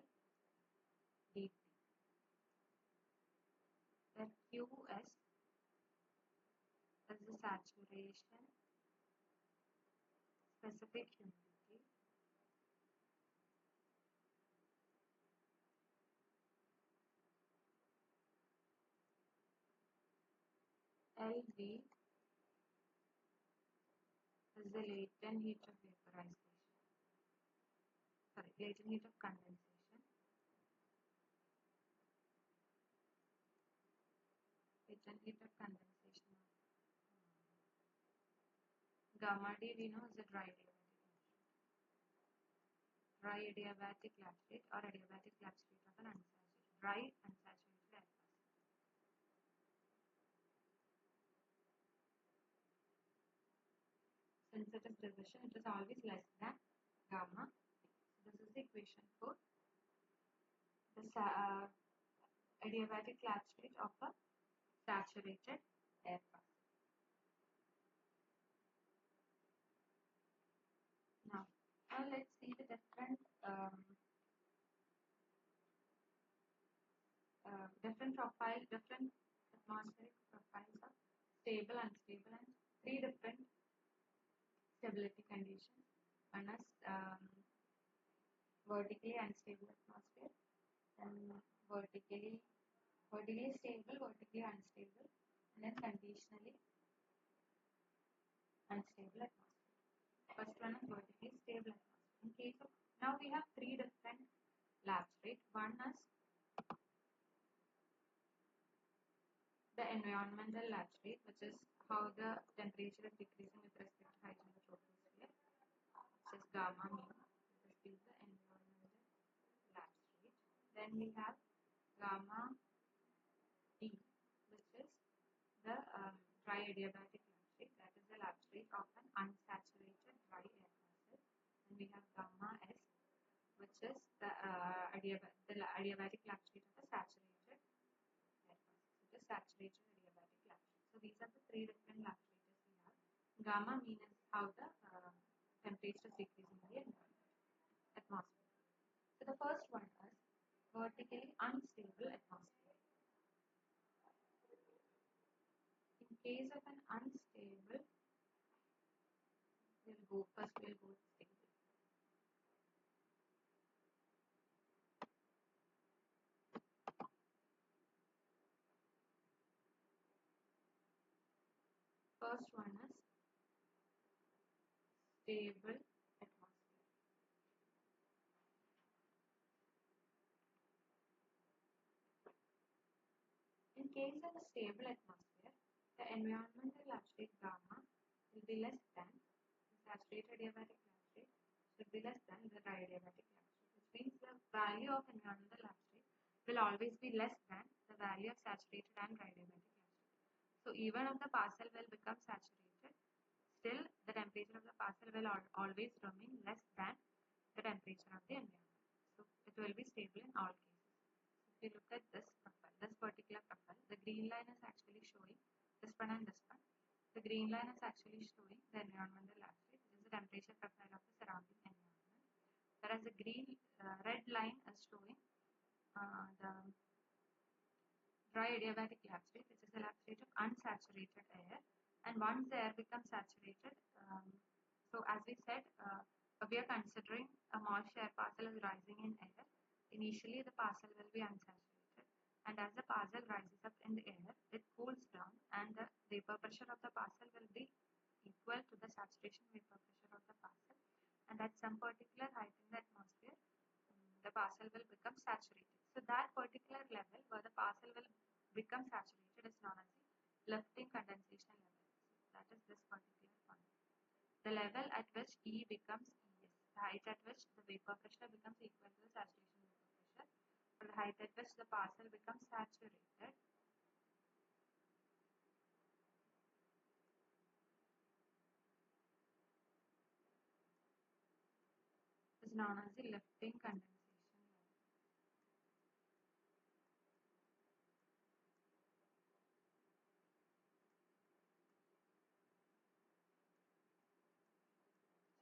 dt, where Qs is the saturation specific humidity, LV is the latent heat of vaporization, latent heat of condensation, latent heat of condensation Gamma D we know is a dry adiabatic lab state or adiabatic lab state of an dry unsaturated air pass. Since it is division, it is always less than gamma. This is the equation for the adiabatic lab state of a saturated air pass. Now let's see the different different atmospheric profiles of stable, unstable, and three different stability conditions. One is vertically unstable atmosphere, and vertically stable, vertically unstable, and then conditionally unstable atmosphere. First one is vertically stable atmosphere. In case of now we have three different labs, right? One is the environmental lab state, which is how the temperature is decreasing with respect to height in the troposphere, which is gamma mu. This is the environmental lab state. Then we have gamma D, which is the dry adiabatic lab state. That is the lab state of an unsaturated dry air passes. And we have gamma S, which is the adiabatic lab state of a saturated air pass. It is saturated adiabatic lab state. So these are the three different lab states we have. Gamma means how the temperature is decreasing in the atmosphere. So the first one is vertically unstable atmosphere. In case of an unstable, we'll go with stable. First one is stable atmosphere. In case of a stable atmosphere, the environmental lab state gamma will be less than the saturated adiabatic lab state should be less than the dry adiabatic lab state, which means the value of environmental lab state will always be less than the value of saturated and dry adiabatic lab state. So even if the parcel will become saturated, still the temperature of the parcel will always remain less than the temperature of the environment. So it will be stable in all cases. If you look at this profile, this particular profile, the green line is actually showing this one and this one. The green line is actually showing the environmental lab state, which is the temperature profile of the surrounding environment. Whereas the red line is showing the dry adiabatic lab state, which is the lab state of unsaturated air. And once the air becomes saturated, so as we said, we are considering a moist air parcel is rising in air. Initially, the parcel will be unsaturated, and as the parcel rises up in the air, it cools down, and the vapor pressure of the parcel will be equal to the saturation vapor pressure of the parcel. And at some particular height in the atmosphere, the parcel will become saturated. So that particular level where the parcel will become saturated is known as the lifting condensation level. So that is this particular point. The level at which E becomes ES, the height at which the vapor pressure becomes equal to the saturation vapor pressure, or the height at which the parcel becomes saturated, is known as the lifting condensation level.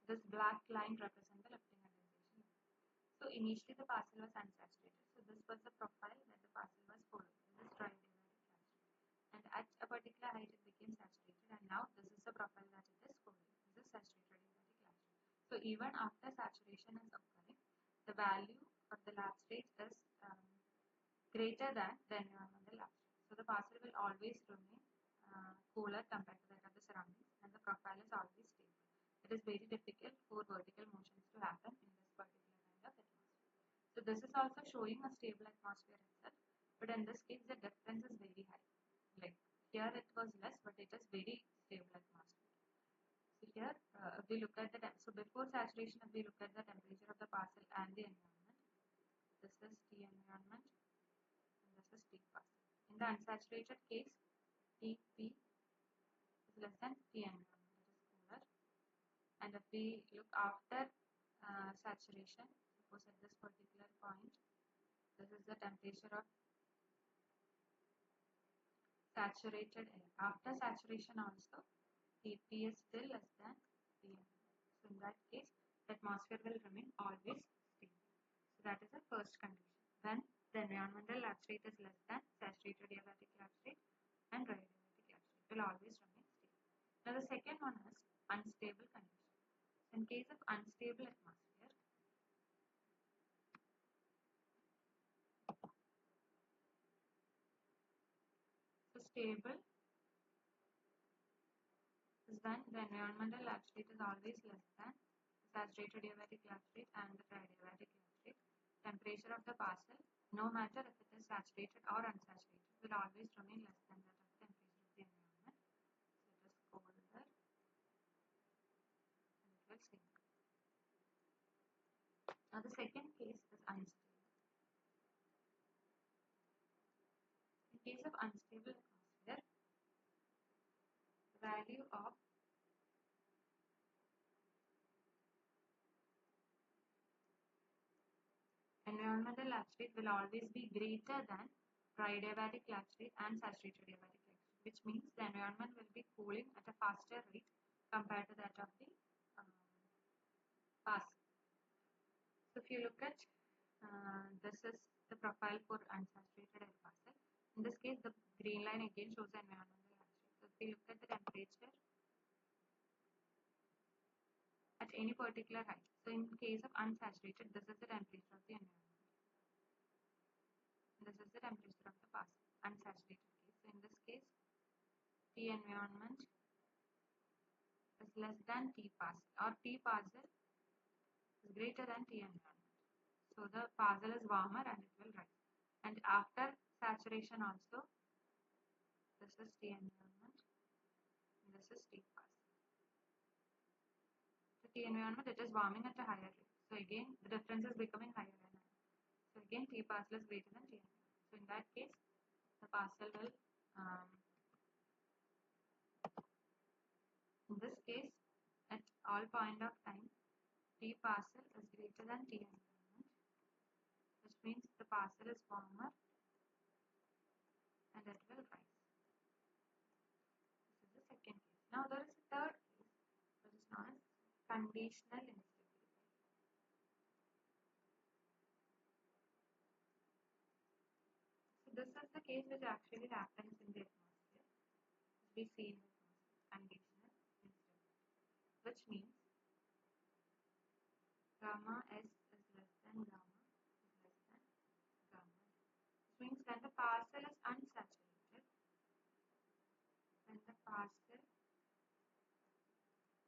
This black line represents the lifting condensation level. So initially the parcel was unsaturated. So this was the profile that the parcel was following. This is dry adiabatic lab state. And at a particular height it became saturated, and now this is the profile that it is following. This is saturated adiabatic lab state. So even after saturation is occurring, the value of the lab state is greater than the environmental lab state. So the parcel will always remain cooler compared to that of the surroundings, and the profile is always stable. It is very difficult for vertical motions to happen in this particular kind of atmosphere. So this is also showing a stable atmosphere itself, but in this case the difference is very high. Like here it was less, but it is very stable atmosphere. here if we look at the so before saturation, if we look at the temperature of the parcel and the environment, this is T environment and this is T parcel. In the unsaturated case, Tp is less than T environment, that is cooler. And if we look after saturation, suppose at this particular point, this is the temperature of saturated air. After saturation also, Tp is still less than Tm. So in that case, the atmosphere will remain always stable. So that is the first condition. When the environmental lapse rate is less than saturated adiabatic lapse rate and dry adiabatic lapse rate will always remain stable. Now the second one is unstable condition. In case of unstable atmosphere, so stable is when the environmental lapse rate is always less than the saturated adiabatic lapse rate and the dry adiabatic lapse rate. Temperature of the parcel, no matter if it is saturated or unsaturated, will always remain less than that of the temperature of the environment. So it is colder and it will sink. Now the second case is unstable. In case of unstable atmosphere, the value of environmental lapse rate will always be greater than dry adiabatic lapse rate and saturated adiabatic lapse rate, which means the environment will be cooling at a faster rate compared to that of the parcel. So if you look at this is the profile for unsaturated air parcel. In this case, the green line again shows the environmental lapse rate. So if we look at the temperature at any particular height. So in case of unsaturated, this is the temperature of the environment. This is the temperature of the parcel, unsaturated case. So in this case, T environment is less than T parcel, or T parcel is greater than T environment. So the parcel is warmer and it will rise. And after saturation also, this is T environment and this is T parcel. So T environment, it is warming at a higher rate. So again, the difference is becoming higher and higher. So again, T parcel is greater than T environment. So in that case, the parcel will, in this case, at all point of time, T parcel is greater than T environment, which means the parcel is warmer and it will rise. This is the second case. Now there is a third case, which is known as conditional instability. So this is the case which actually happens in the atmosphere. We see in the atmosphere, conditional instability, which means gamma S is less than gamma is less than gamma D. Which means when the parcel is unsaturated,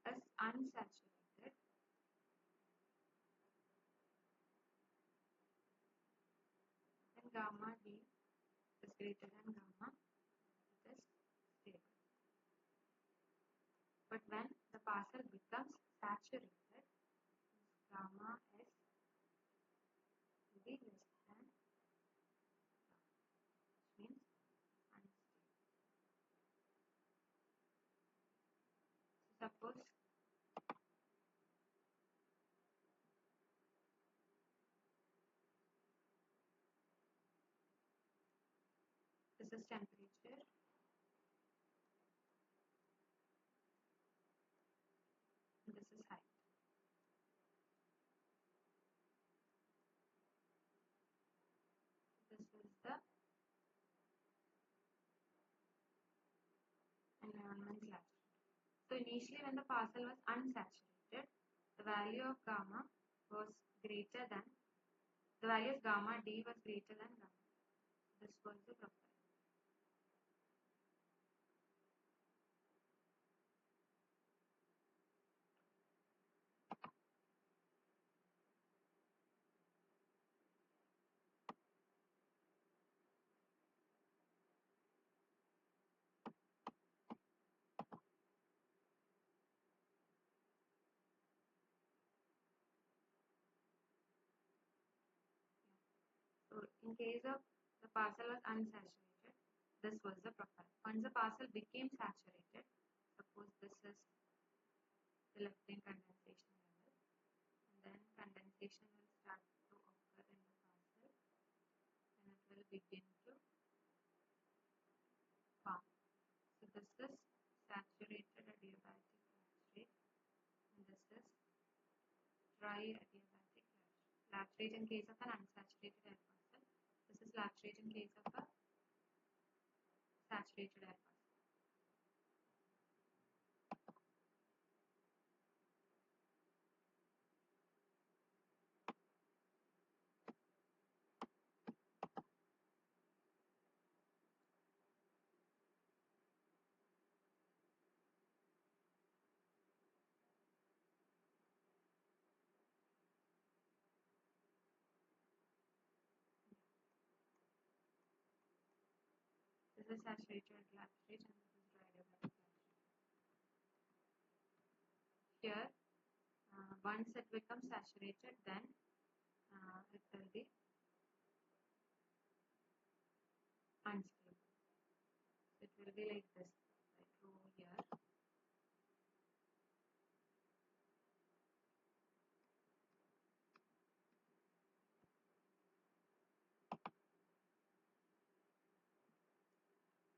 then gamma D is greater than gamma, it is stable. But when the parcel becomes saturated, gamma S will be less than gamma, which means unstable. So suppose this is temperature, and this is height. This is the environment lapse rate. So initially when the parcel was unsaturated, the value of gamma was greater than, the value of gamma D was greater than gamma. This was the profile. case of the parcel was unsaturated, this was the profile. Once the parcel became saturated, suppose this is the lifting condensation level, and then condensation will start to occur in the parcel and it will begin to form. So this is saturated adiabatic latch rate and this is dry adiabatic latch rate in case of an unsaturated air parcel. This is latch rate in case of a saturated air parcel. This is saturated latch rate and this is dry adiabatic latch rate. Here, once it becomes saturated, then it will be unstable. It will be like this, like row here.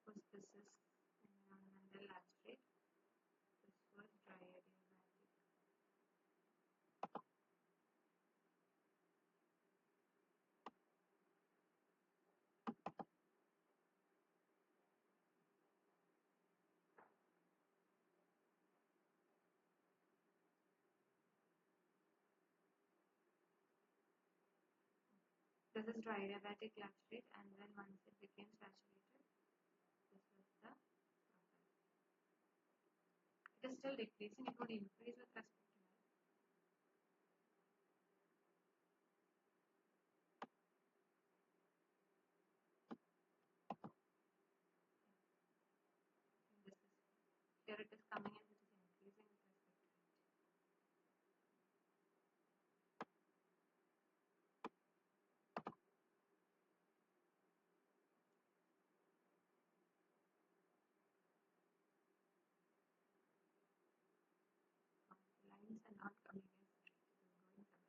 Because this is environmental latch rate, this was dry adiabatic. This is dry adiabatic latch rate, and then once it became saturated, this was the profile. It is still decreasing, it would increase with respect to life. This is, here it is coming and it is increasing with respect to height. The lines are not coming in straight, it is going somewhere.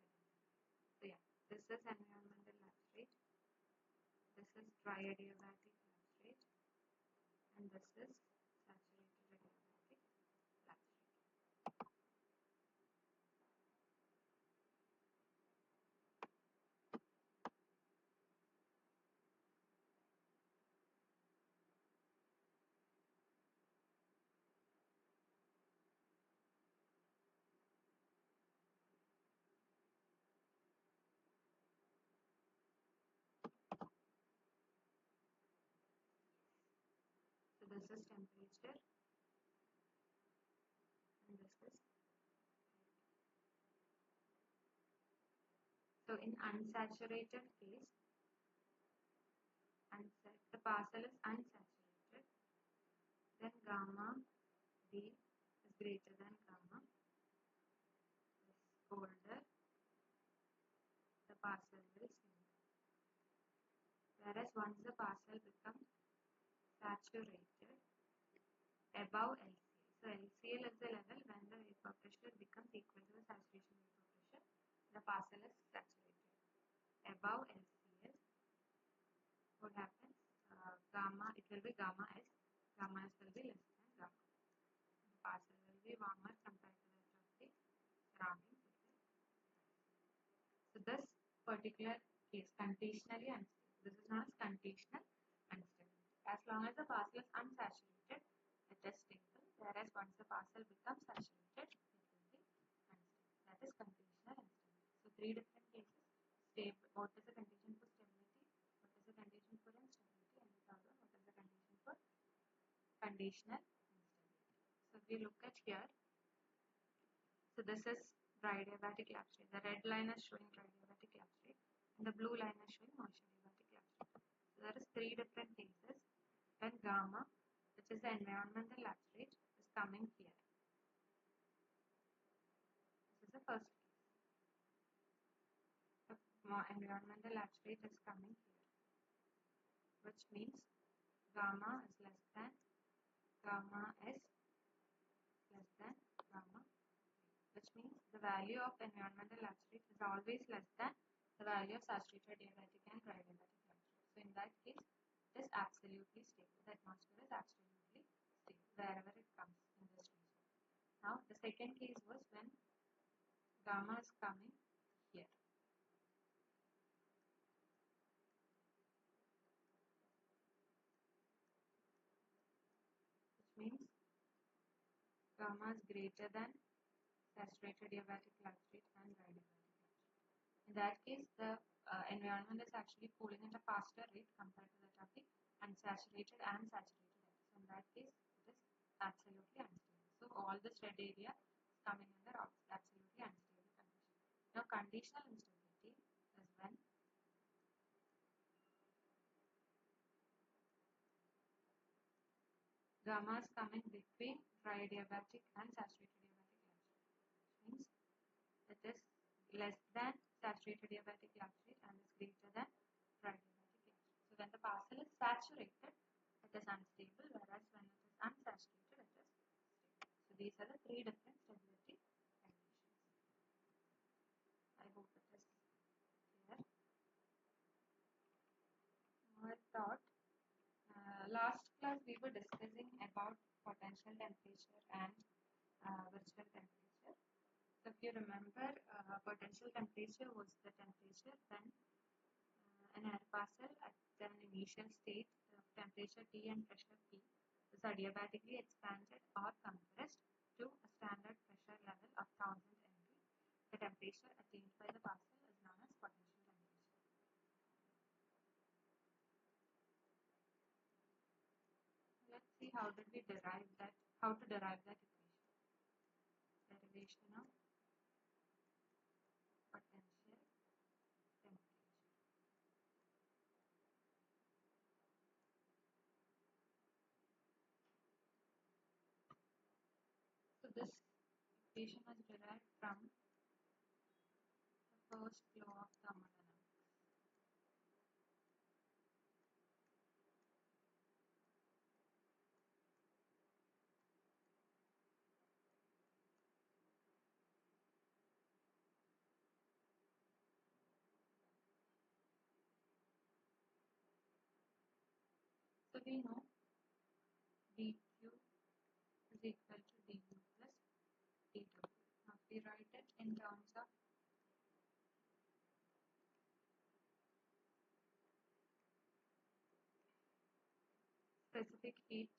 So yeah, this is environmental latch rate, this is dry adiabatic latch rate, and this is saturated adiabatic latch rate. So this is temperature and this is height. So in unsaturated case, the parcel is unsaturated, then gamma D is greater than gamma is colder, the parcel will sink. Whereas once the parcel becomes saturated above LCL. So LCL is the level when the vapor pressure becomes equal to the saturation vapor pressure. The parcel is saturated. Above LCL, what happens? Gamma, it will be gamma S. Gamma S will be less than gamma. The parcel will be warmer compared to that of the surrounding system. So this particular case, conditionally unstable. This is known as conditional unstability. As long as the parcel is unsaturated, it is stable. Whereas once the parcel becomes saturated, it will be unstable. That is conditional instability. So three different cases. What is the condition for stability? What is the condition for instability? And the third one, what is the condition for conditional instability? So if we look at here, so this is dry adiabatic latch rate. The red line is showing dry adiabatic latch rate, and the blue line is showing moist adiabatic latch rate. So there is three different cases when gamma, which is the environmental latch rate, is coming here. This is the first case. The environmental latch rate is coming here. which means gamma is less than gamma S less than gamma, which means the value of environmental lapse rate is always less than the value of saturated adiabatic and dry adiabatic lapse rate. So in that case, it is absolutely stable. The atmosphere is absolutely stable wherever it comes in this region. Now the second case was when gamma is coming here, which means gamma is greater than saturated adiabatic lapse rate and dry adiabatic lapse rate. In that case, the environment is actually cooling at a faster rate compared to that of the unsaturated and saturated air. So in that case, it is absolutely unstable. So all this red area is coming under absolutely unstable condition. Now conditional instability is when gamma is coming between dry adiabatic and saturated adiabatic lapse rate, which means it is less than saturated adiabatic lapse rate and is greater than dry adiabatic lapse rate. So when the parcel is saturated, it is unstable, whereas when it is unsaturated, it is stable. So these are the three different stability conditions. I hope it is clear. Now I thought last class we were discussing about potential temperature and virtual temperature. So if you remember, potential temperature was the temperature when an air parcel at an initial state of temperature T and pressure P is adiabatically expanded or compressed to a standard pressure level of 1000 MV. The temperature attained by the parcel is known as potential temperature. Let's see how to derive that equation. Derivation of potential temperature. So this equation was derived from the first law of thermodynamics. So we know dq is equal to du plus dw. Now we write it in terms of specific heat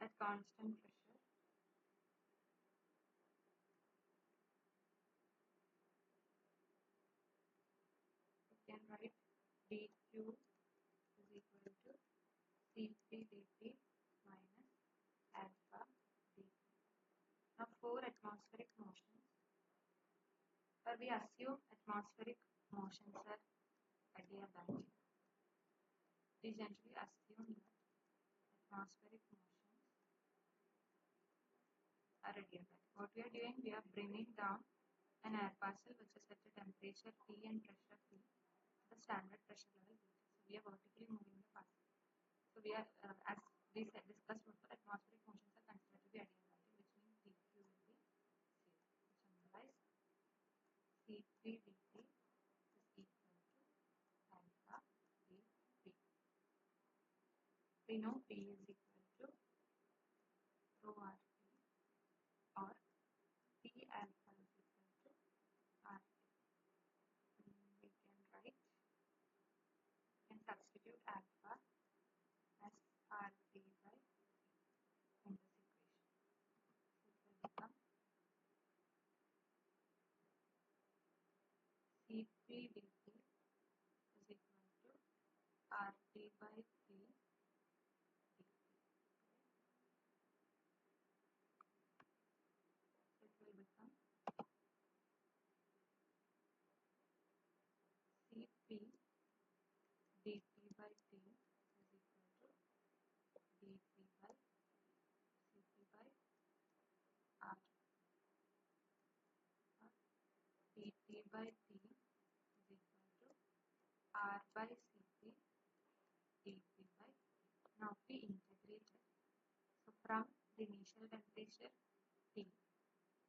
at constant pressure we can write dq is equal to Cp dt minus alpha dt. Now for atmospheric motions, we assume atmospheric motions are adiabatic. We generally assume that atmospheric motions are adiabatic. What we are doing, we are bringing down an air parcel which is at a temperature T and pressure P to the standard pressure level Bt. So we are vertically moving the parcel. So we are, as we said, discussed before, atmospheric motions are considered to be adiabatic, which means dq will be 0. To summarize, C3 dt is equal to alpha dp. We know P is equal to rho RT, or P alpha is equal to RT. We can write, we can substitute alpha as RT by in this equation. It will become C3 dt is equal to RT by P dt. It will become Cp dt by T is equal to dt by Cp by R, or dt by T is equal to R by Cp dP by. Now we integrate it. So from the initial temperature T,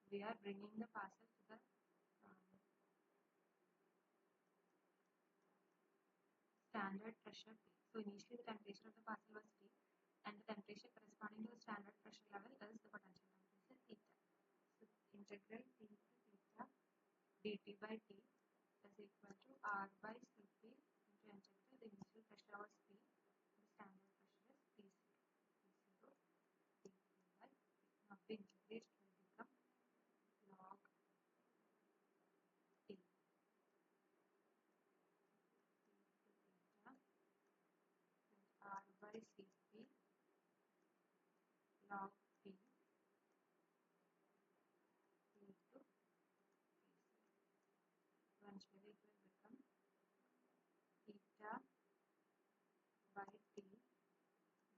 we are bringing the parcel to the standard pressure T. So initially the temperature of the parcel was T, and the temperature corresponding to the standard pressure level is the potential temperature theta. So integral T to theta dt by T is equal to R by Cp into integral. The initial pressure was T, the standard pressure is T0. T0 dP by T. Now we integrate, it will become log T. R by Cp log T into eventually it will become theta by T is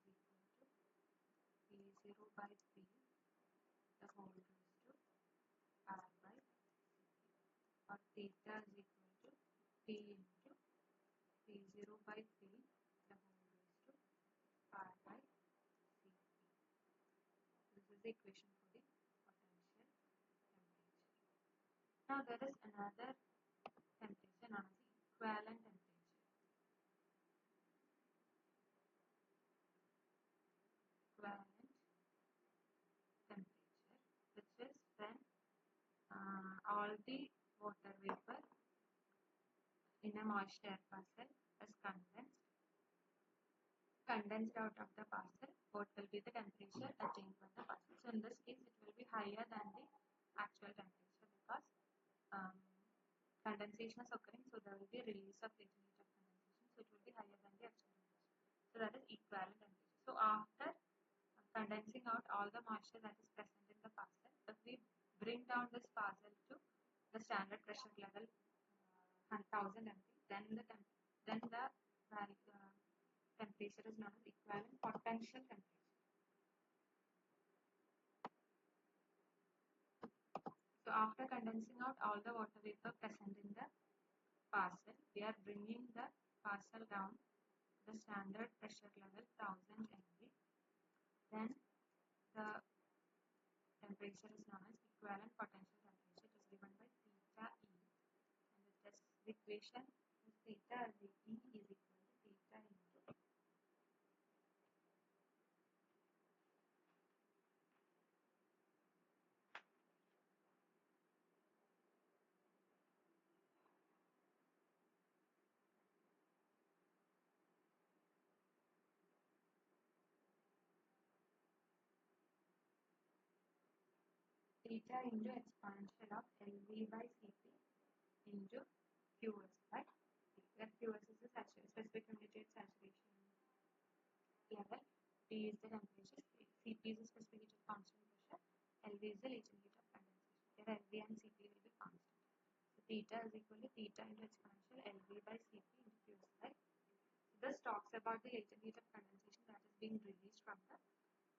equal to P0 by P the whole raised to R by Cp, or theta is equal to P into P0 by P the whole raised to R by Cp. This is the equation for the potential temperature. Now there is another temperature known as the equivalent temperature. Equivalent temperature, which is when all the water vapor in a moisture parcel is condensed out of the parcel. What will be the temperature attained by the parcel? So in this case, it will be higher than the actual temperature because condensation is occurring, so there will be a release of latent heat of condensation, so it will be higher than the actual temperature. So that is equivalent temperature. So after condensing out all the moisture that is present in the parcel, if we bring down this parcel to the standard pressure level 1000 MP, then the temperature is known as equivalent potential temperature. So after condensing out all the water vapor present in the parcel, we are bringing the parcel down to the standard pressure level 1000 MP. Then the temperature is known as equivalent potential temperature. It is given by theta E, and the equation is theta E is equal to theta into theta into exponential of LV by Cp into Qs by T, where Qs is the specific humidity at saturation level, T is the temperature, Cp is the specific heat of constant pressure, LV is the latent heat of condensation. Here LV and Cp will be constant. So theta is equal to theta into exponential LV by Cp into Qs by T. This talks about the latent heat of condensation that is being released from the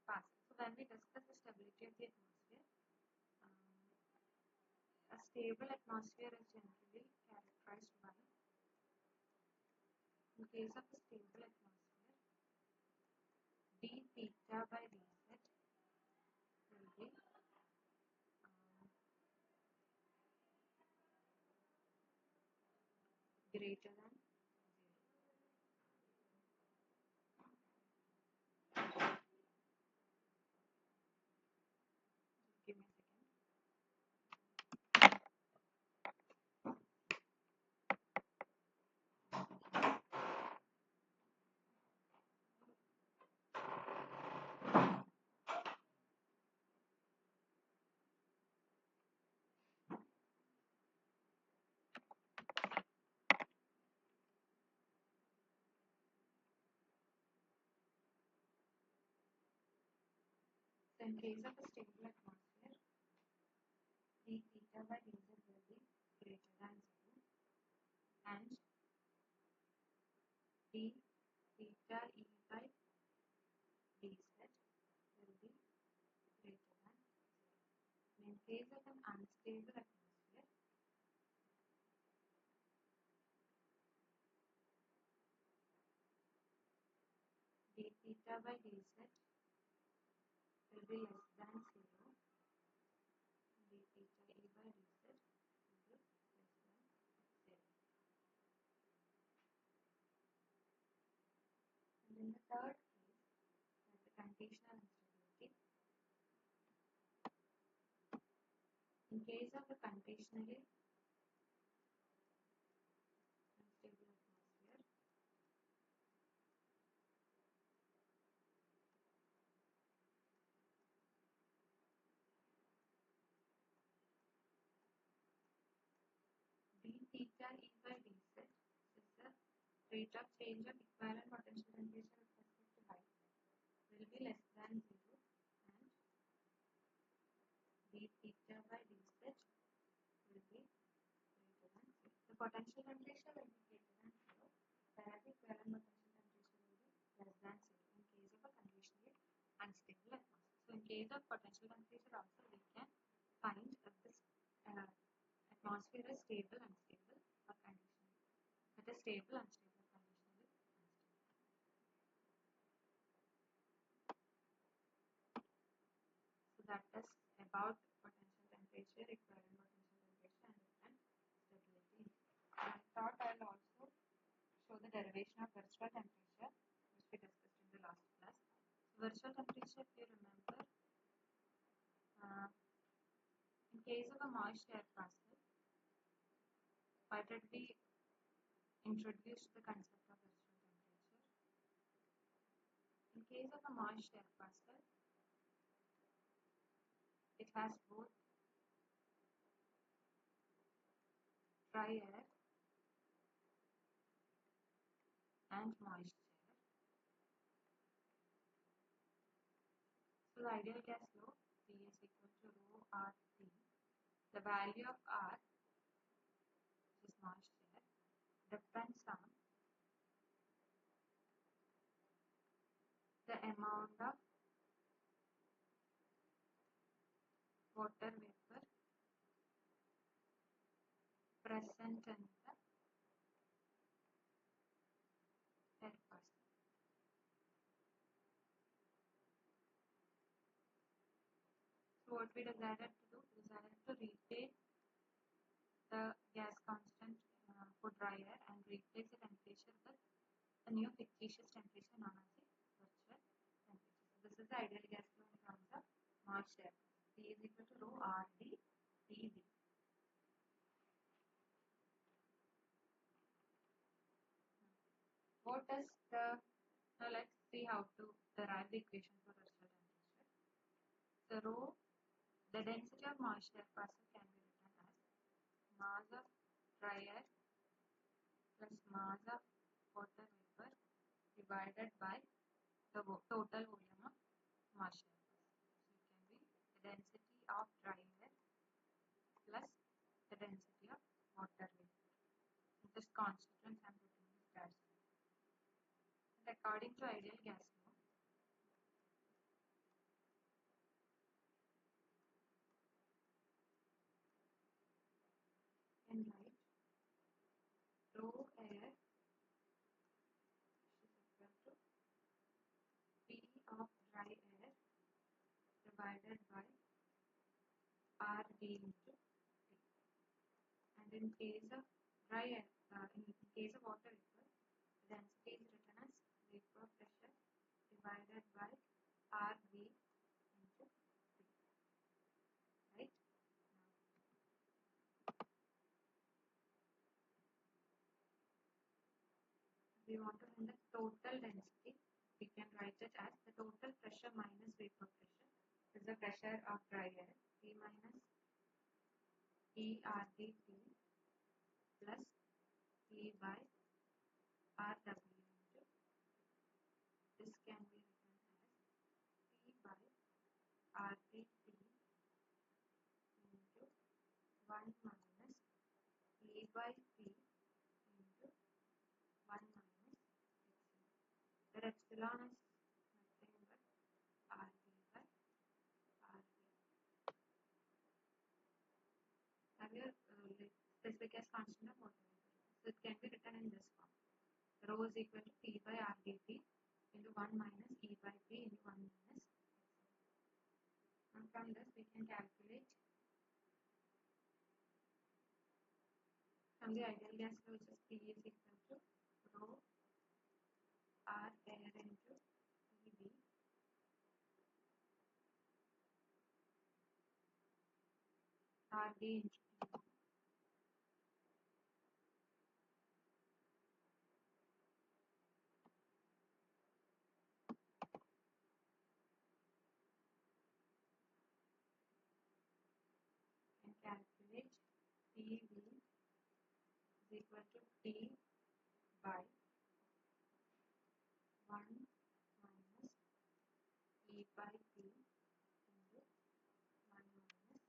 parcel. So when we discuss the stability of the atmosphere, a stable atmosphere is generally characterized by, in case of a stable atmosphere, d theta by dz will be greater than 0. Just give me a second. So in case of a stable atmosphere, d theta by dz will be greater than 0, and d theta E by dz will be greater than 0. In case of an unstable atmosphere, theta by dz will be less than 0, d theta e by dz will be less than 0. And in the third case, that's the conditional instability. In case of the conditionally unstable atmosphere, d theta e by dz is the rate of change of equivalent potential temperature with respect to height will be less than 0, and d theta by dz will be greater than 0. The potential temperature will be greater than 0, whereas the equivalent potential temperature will be less than 0 in case of a conditionally unstable atmosphere. So in case of potential temperature also we can find if this atmosphere is stable, unstable or conditionally. It is stable, unstable, conditionally unstable. So that is about potential temperature, equivalent potential temperature and different stability. I thought I will also show the derivation of virtual temperature, which we discussed in the last class. So virtual temperature, if you remember, in case of a moist air parcel, why did we introduce the concept of virtual temperature? In case of a moist air parcel, it has both dry air and moist air. So the ideal gas law, P is equal to rho R T. The value of R, which is moist air, depends on the amount of water vapor present in the air parcel. So what we decided to do, we decided to retain the gas constant for dry air and replace the temperature with a new fictitious temperature known as the virtual temperature. So this is the ideal gas law in terms of moist air. P is equal to rho R D T D. What is the, now let's see how to derive the equation for virtual temperature. The rho, the density of moist air parcel can be written as mass of dry air plus mass of water vapor divided by the total volume of moist air parcel. So it can be the density of dry air plus the density of water vapor. This constituents I am putting it as well. And according to ideal gas law, in light, rho air is equal to P of dry air divided by RD into T. And in case of dry air, in case of water vapor, the density is written as vapor pressure divided by RV into T. Right? We want to find the total density. We can write it as the total pressure minus vapor pressure is the pressure of dry air, P minus ERDT plus P by RW into. This can be written as P by RDT into 1 minus P by P into 1 minus epsilon. Where epsilon is nothing but RD by RD. Have your specific gas constant of water vapor. So it can be written in this form. Rho is equal to P by RdT into 1 minus E by P into 1 minus X. And from this we can calculate from the ideal gas law, which is P is equal to rho R air into EB RD into T. And calculate PV is equal to T by 1 minus E by P into 1 minus epsilon.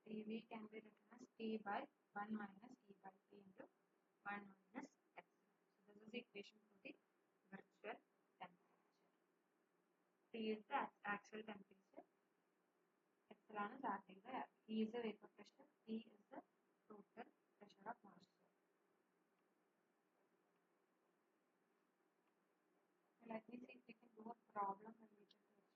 PV can be written as T by 1 minus E by P into 1 minus epsilon. So this is the equation for the virtual temperature. T is the actual temperature, epsilon is RT by R. E is the vapor pressure, P is the total pressure of moisture. Now let me see if we can do a problem related to actual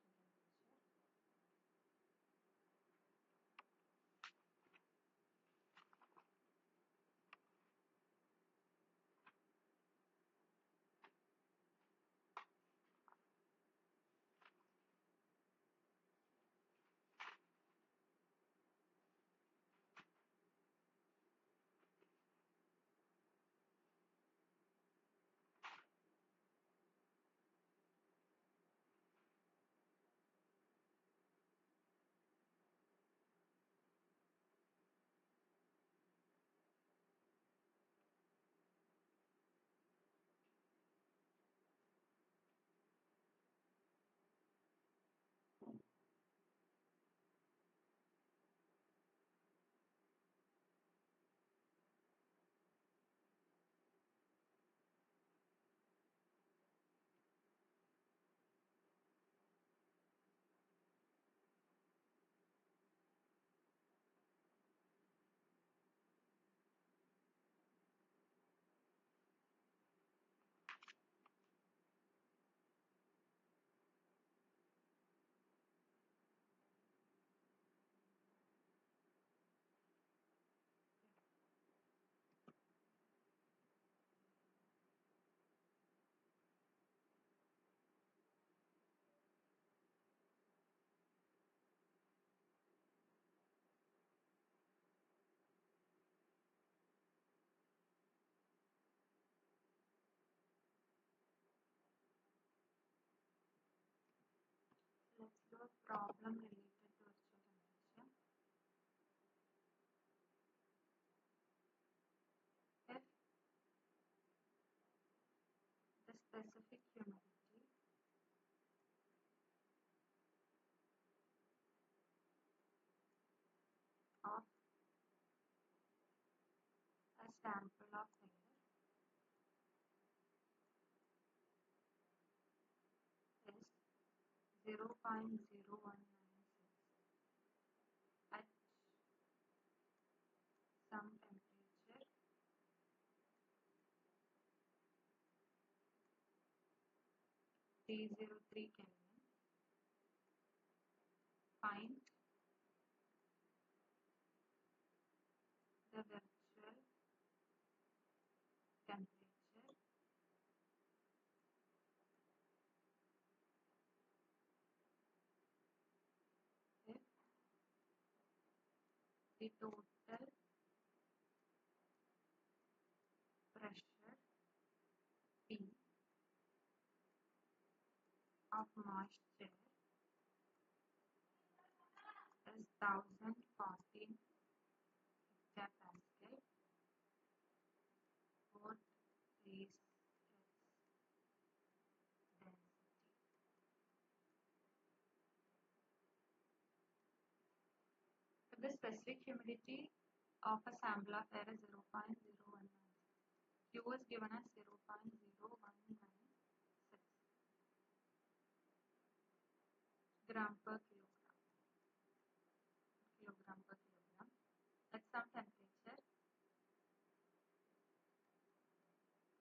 temperature. Let's do a problem related to virtual temperature. If the specific humidity of a sample of air is 0.0196 at some temperature T03 Kelvin, find the virtual temperature if the total pressure P of moisture is 1014 hectopascal. What is its density? So the specific humidity of a sample of air is 0.019. Q is given as 0.0196 gram per kilogram per kilogram at some temperature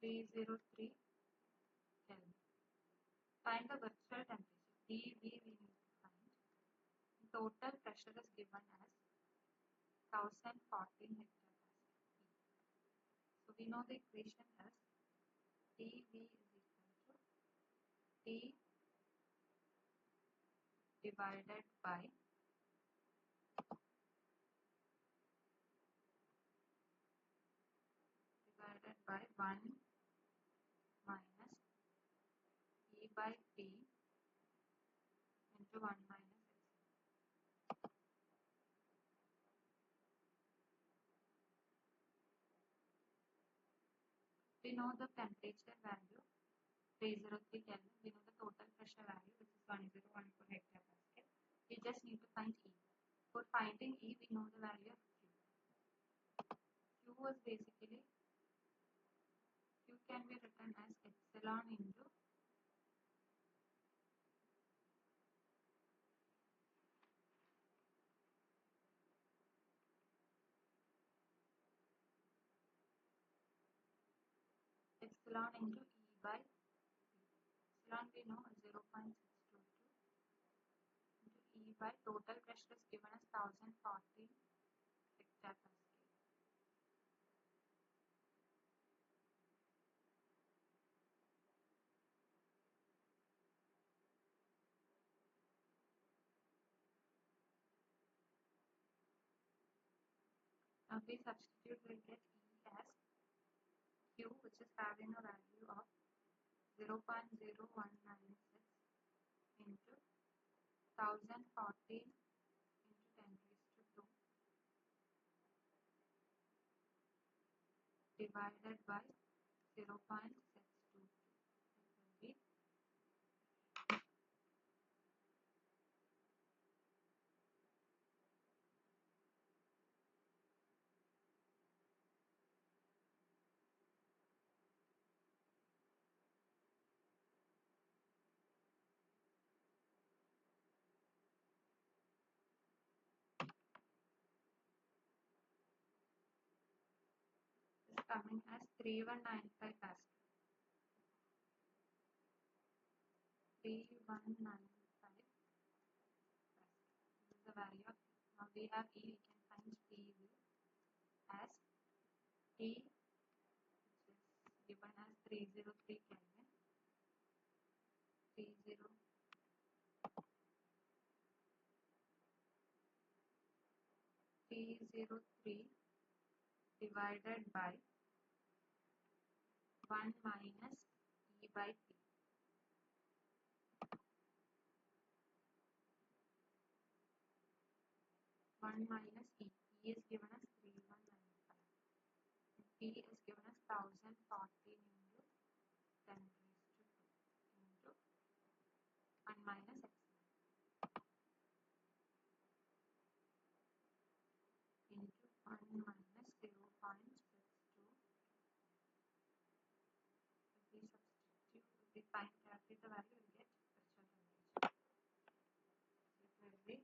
303 Kelvin. Find the virtual temperature dV we need to find. The total pressure is given as 1014 hectopascal. So we know the equation as dV is equal to T divided by 1 minus E by T into 1 minus X. We know the temperature value 303 Kelvin. We know the total pressure value which is 1014 hectopascal. We just need to find E. For finding E we know the value of Q. Q is basically Q can be written as epsilon into E by T. Epsilon we know is 0.622 into E by total pressure is given as 1014 hectopascal. Now we substitute, we get E as Q, which is having a value of 0.0196 into 1014 into 10 raised to 2 divided by 0.622. This will be coming as 3195 Pascal. 3195 Pascal. This is the value of T. Now we have E, we can find PV as T, which is given as 303 Kelvin. 303 divided by 1 minus E by T. 1 minus E. E is given as 3195. T is given as 1014 into 10 raised to 2 into 1 minus X into 1 minus 0.622. If we substitute, if we find calculate the value, we will get virtual temperature. It will be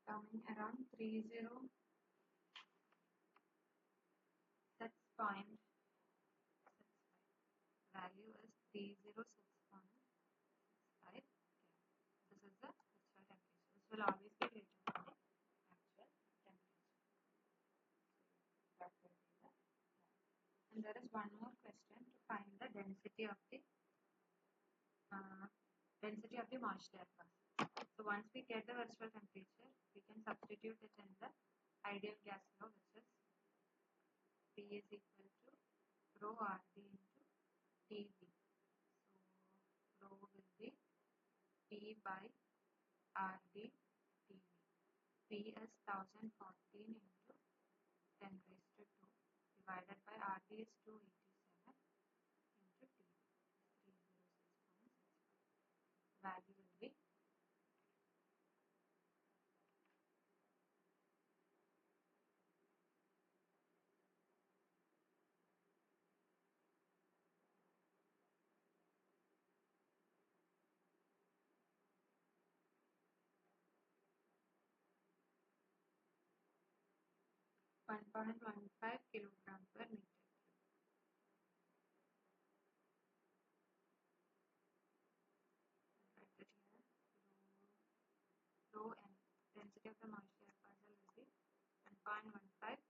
coming around 30. That's 0.65. Value is 306.65 Kelvin. This is the virtual temperature. This will always be greater than the actual temperature. So that will be the. And there is one more question to find the density of the moisture gas. So So once we get the virtual temperature, we can substitute it in the ideal gas law, which is P is equal to rho RD into TV. So rho will be P by RD TV. P is 1014 into 10 raised to 2 divided by RD is 287 into TV, 306.65. Value will be 1.15 kilogram per meter cube. Write it here. Rho N, density of the moisture parcel will be 1.15